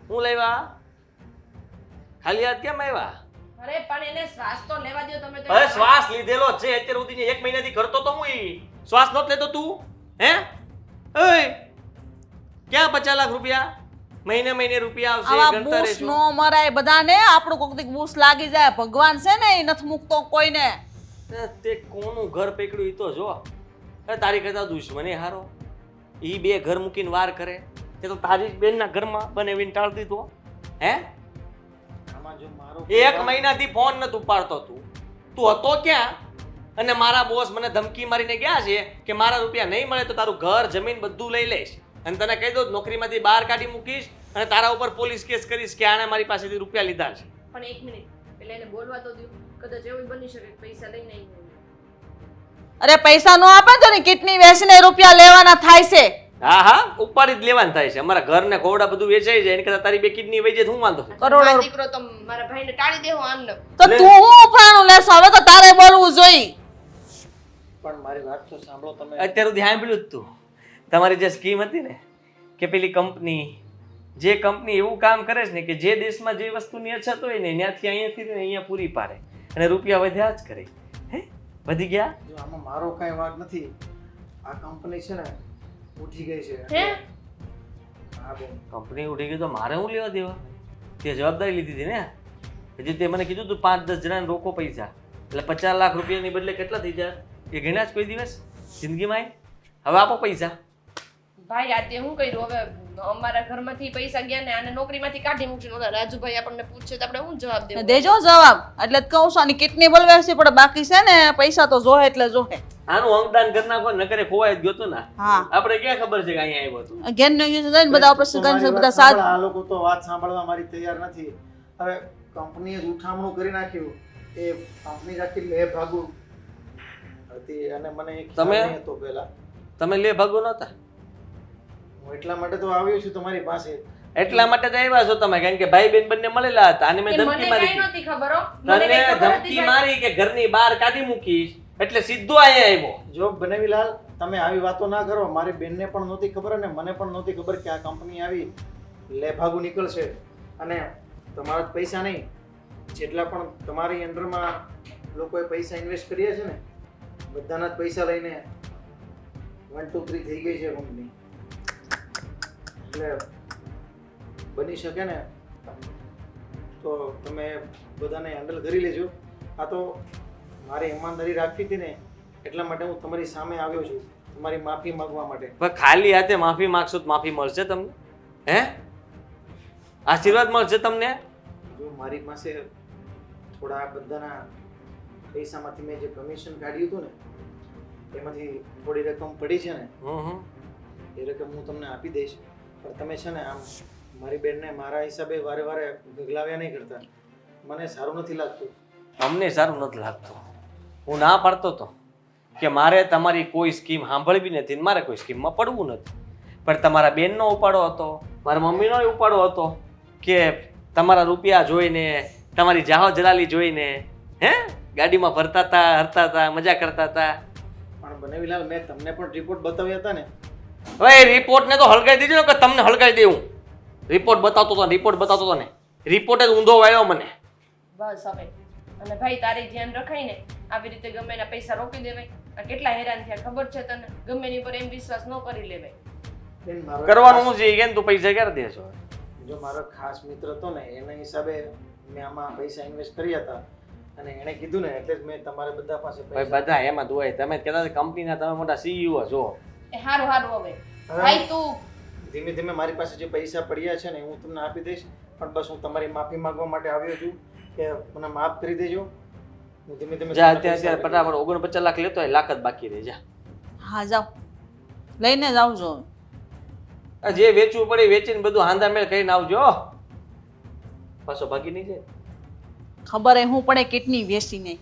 S2: હું લાવ્યા ખાલી હાથ કેમ આવ્યા?
S1: અરે પણ એને શ્વાસ તો લેવા દ્યો તમે તો.
S2: અરે શ્વાસ લીધેલો જ છે અત્યાર સુધી 1 મહિનાથી કરતો તો હું ઈ. શ્વાસ નહોતો લેતો તું હે? ઓય ક્યાં 50 લાખ રૂપિયા મહિને રૂપિયા આવશે
S4: આવા
S2: ગણતા
S4: બૂસ
S2: રહેજો.
S4: નો મરાય બધાને આપણું કોક દી બૂસ લાગી જાય ભગવાન છે ને એ નથી મૂકતો કોઈને
S2: તે કોનું ઘર પકડ્યું ઈ તો જો. અરે તારી કરતા દુશ્મને હારો. ઈ બે ઘર મૂકીને વાર કરે તે તો તારી જ બેનના ઘરમાં બનાવીને ટાળ દીધો હે?
S3: આમાં જો મારો
S2: 1 મહિનાથી ફોન નતું ઉપાડતો તું હતો ક્યાં? અને મારા બોસ મને ધમકી મારીને ગયા છે કે મારા રૂપિયા નહીં મળે તો તારું ઘર જમીન બધું લઈ લઈશ અને તને કહી દઉં નોકરીમાંથી બહાર કાઢી મૂકીશ અને તારા ઉપર પોલીસ કેસ કરીશ કે આણે મારી પાસેથી રૂપિયા લીધા છે.
S1: પણ એક મિનિટ એટલે એને બોલવા તો દ્યો. કદાચ એવું બની શકે કે પૈસા લઈને આવી હોય.
S4: અરે પૈસા નો આપે તો ને કિડની વેચીને રૂપિયા લેવાના થાય છે
S2: હા હા ઉપાડી જ લેવાનું થાય છે. અમારા ઘરને ખોવડા બધું વેચાઈ જાય એને કરતા તારી બે કિડની વહી જાય તો હું વાંધો?
S4: કરોડો
S1: મારો દીકરો તો મારા ભાઈને ટાળી દેવો આમને.
S4: તો તું હું ઉપરાણું લેશો હવે તો તારે બોલવું જોઈએ
S3: પણ મારી વાત તો સાંભળો તમે.
S2: અત્યાર સુધી સાંભળ્યું જ તું. તમારી જે સ્કીમ હતી ને કે પેલી કંપની જે કંપની એવું કામ કરે છે ને કે જે દેશમાં જે વસ્તુની અછત હોય ને ત્યાંથી અહીંયાથી ને અહીંયા પૂરી પાડે અને રૂપિયા વધ્યા જ કરે. હે વધી ગયા?
S3: જો આમાં મારો કાંઈ વાંક નથી. આ કંપની છે ને ઉઠી ગઈ છે.
S1: હે
S3: હા બેન.
S2: કંપની ઉઠી ગઈ તો મારે શું લેવા દેવા? તે જવાબદારી લીધી હતી ને. હજી તે મને કીધું તું 5-10 જણાને રોકો પૈસા એટલે 50 લાખ રૂપિયાની બદલે કેટલા થઈ જાય એ ગણ્યા જ કોઈ દિવસ જિંદગીમાં? હવે આપો પૈસા.
S1: ભાઈ આ તે હું કર્યું હવે અમારા ઘરમાંથી પૈસા ગયા ને આને નોકરીમાંથી કાઢી મૂકશે. ઓલા રાજુભાઈ આપણને પૂછશે તો આપણે શું જવાબ દેવો?
S4: દેજો જવાબ એટલે જ કહું છું આની કિડની બોલવાશે પણ બાકી છે ને પૈસા તો જોહે એટલે જોહે
S2: આનું અંગદાન કરી નાખો નકરે ખોવાય જ ગયો તો ના.
S4: હા
S2: આપણે ક્યાં ખબર છે કે અહીંયા આવ્યો હતો?
S4: ઘેર નો યુઝ થાય ને બધા ઓપરેશન કરી
S3: તમારી
S4: બધા
S3: વાત
S4: સાથ
S3: સાંભળો, આ લોકો તો વાત સાંભળવા મારી તૈયાર નથી. હવે કંપનીએ જ ઉઠામણું કરી નાખ્યું. એ કંપની આખી લે ભાગુ હતી અને મને એક ખ્યાલ
S2: તમે?
S3: નહીં હતો પહેલા.
S2: તમે લે ભાગો નહોતા
S3: હું એટલા માટે તો આવ્યો છું તમારી પાસે.
S2: એટલા માટે જ આવ્યા છો તમે કારણ કે ભાઈ બેન બંને મળેલા હતા અને મેં
S1: કે
S2: ધમકી
S1: મને
S2: મારી
S1: કાંઈ
S2: હતી.
S1: નહોતી ખબર હો. મને
S2: તને
S1: કાંઈ ખબર હતી
S2: ધમકી
S1: ભાઈ.
S2: મારી કે ઘરની બહાર કાઢી મૂકીશ એટલે સીધો અહીંયા આવ્યો.
S3: જો બનેવીલાલ તમે આવી વાતો ના કરો. મારી બેનને પણ નહોતી ખબર અને મને પણ નહોતી ખબર કે આ કંપની આવી લે ભાગુ નીકળશે અને તમારા જ પૈસા નહીં જેટલા પણ તમારી અંડરમાં લોકોએ પૈસા ઇન્વેસ્ટ કર્યા છે ને બધાના જ પૈસા લઈને 1 2 3 થઈ ગઈ છે કંપની. એટલે બની શકે ને તો તમે બધાને હેન્ડલ કરી લેજો. આ તો મારી ઈમાનદારી રાખવી હતી ને એટલા માટે હું તમારી સામે આવ્યો છું તમારી માફી માંગવા માટે.
S2: પણ ખાલી હાથે માફી માંગશો તો માફી મળશે તમને? હે આશીર્વાદ મળશે તમને?
S3: જો મારી પાસે થોડા બધાના પૈસામાંથી મેં જે કમિશન કાઢ્યું હતું ને એમાંથી થોડી રકમ પડી છે ને એ રકમ હું તમને આપી દઈશ. પણ તમે છે ને આમ મારી બેનને મારા હિસાબે વારે વારે ગગલાવ્યા નહીં કરતા. મને સારું નથી લાગતું.
S2: અમને સારું નથી લાગતું. હું ના પાડતો હતો કે મારે તમારી કોઈ સ્કીમ સાંભળવી નથી ને મારે કોઈ સ્કીમમાં પડવું નથી. પણ તમારા બેનનો ઉપાડો હતો, મારા મમ્મીનો ઉપાડો હતો કે તમારા રૂપિયા જોઈને, તમારી જાહો જલાલી જોઈને હે ગાડીમાં ફરતા હતા, હરતા હતા, મજા કરતા હતા.
S3: પણ બનેવીલાલ મેં તમને પણ રિપોર્ટ બતાવ્યા હતા ને.
S2: હવે એ રિપોર્ટને તો હળગાઈ દેજો ને કે તમને હળગાઈ દેવું. રિપોર્ટ બતાવતો હતો ને રિપોર્ટ જ ઊંધો વાળ્યો મને.
S1: બસ હવે અને ભાઈ તારી ધ્યાન રખાય ને આવી રીતે ગમે એના પૈસા રોકી દેવાય. આ કેટલા હેરાન થયા ખબર છે તને? ગમે એની પર એમ વિશ્વાસ ન કરી લેવાય.
S3: બેન, મારો
S2: કરવાનું શું છે કે તું પૈસા ક્યારે દેશો?
S3: જો મારો ખાસ મિત્ર હતો ને એના હિસાબે મેં આમાં પૈસા ઇન્વેસ્ટ કર્યા હતા અને એણે કીધું ને એટલે જ મેં તમારે બધા પાસે
S2: ભાઈ બધા એમાં દુઆય તમે કહેતા હતા કંપનીના તમે મોટા સીઈઓ છો.
S1: એ હારું હવે ભાઈ તું
S3: ધીમે ધીમે મારી પાસે જે પૈસા પડ્યા છે ને હું તમને આપી દઈશ. પણ બસ હું તમારી માફી માંગવા માટે આવ્યો છું કે મને માફ કરી દેજો. હું ધીમે ધીમે
S2: જા
S3: તમને
S2: અત્યારે
S3: પૈસા
S2: ફટાફટ 49 લાખ લેતો હોય, લાખ જ બાકી રહી જા.
S4: હા જાઓ લઈને જ આવજો
S2: આ જે વેચવું પડે વેચીને બધું હાંધા મેળ કરીને આવજો. પાછો ભાગી નહીં જાય.
S4: ખબર હું પડે કેટલી વેચી નહીં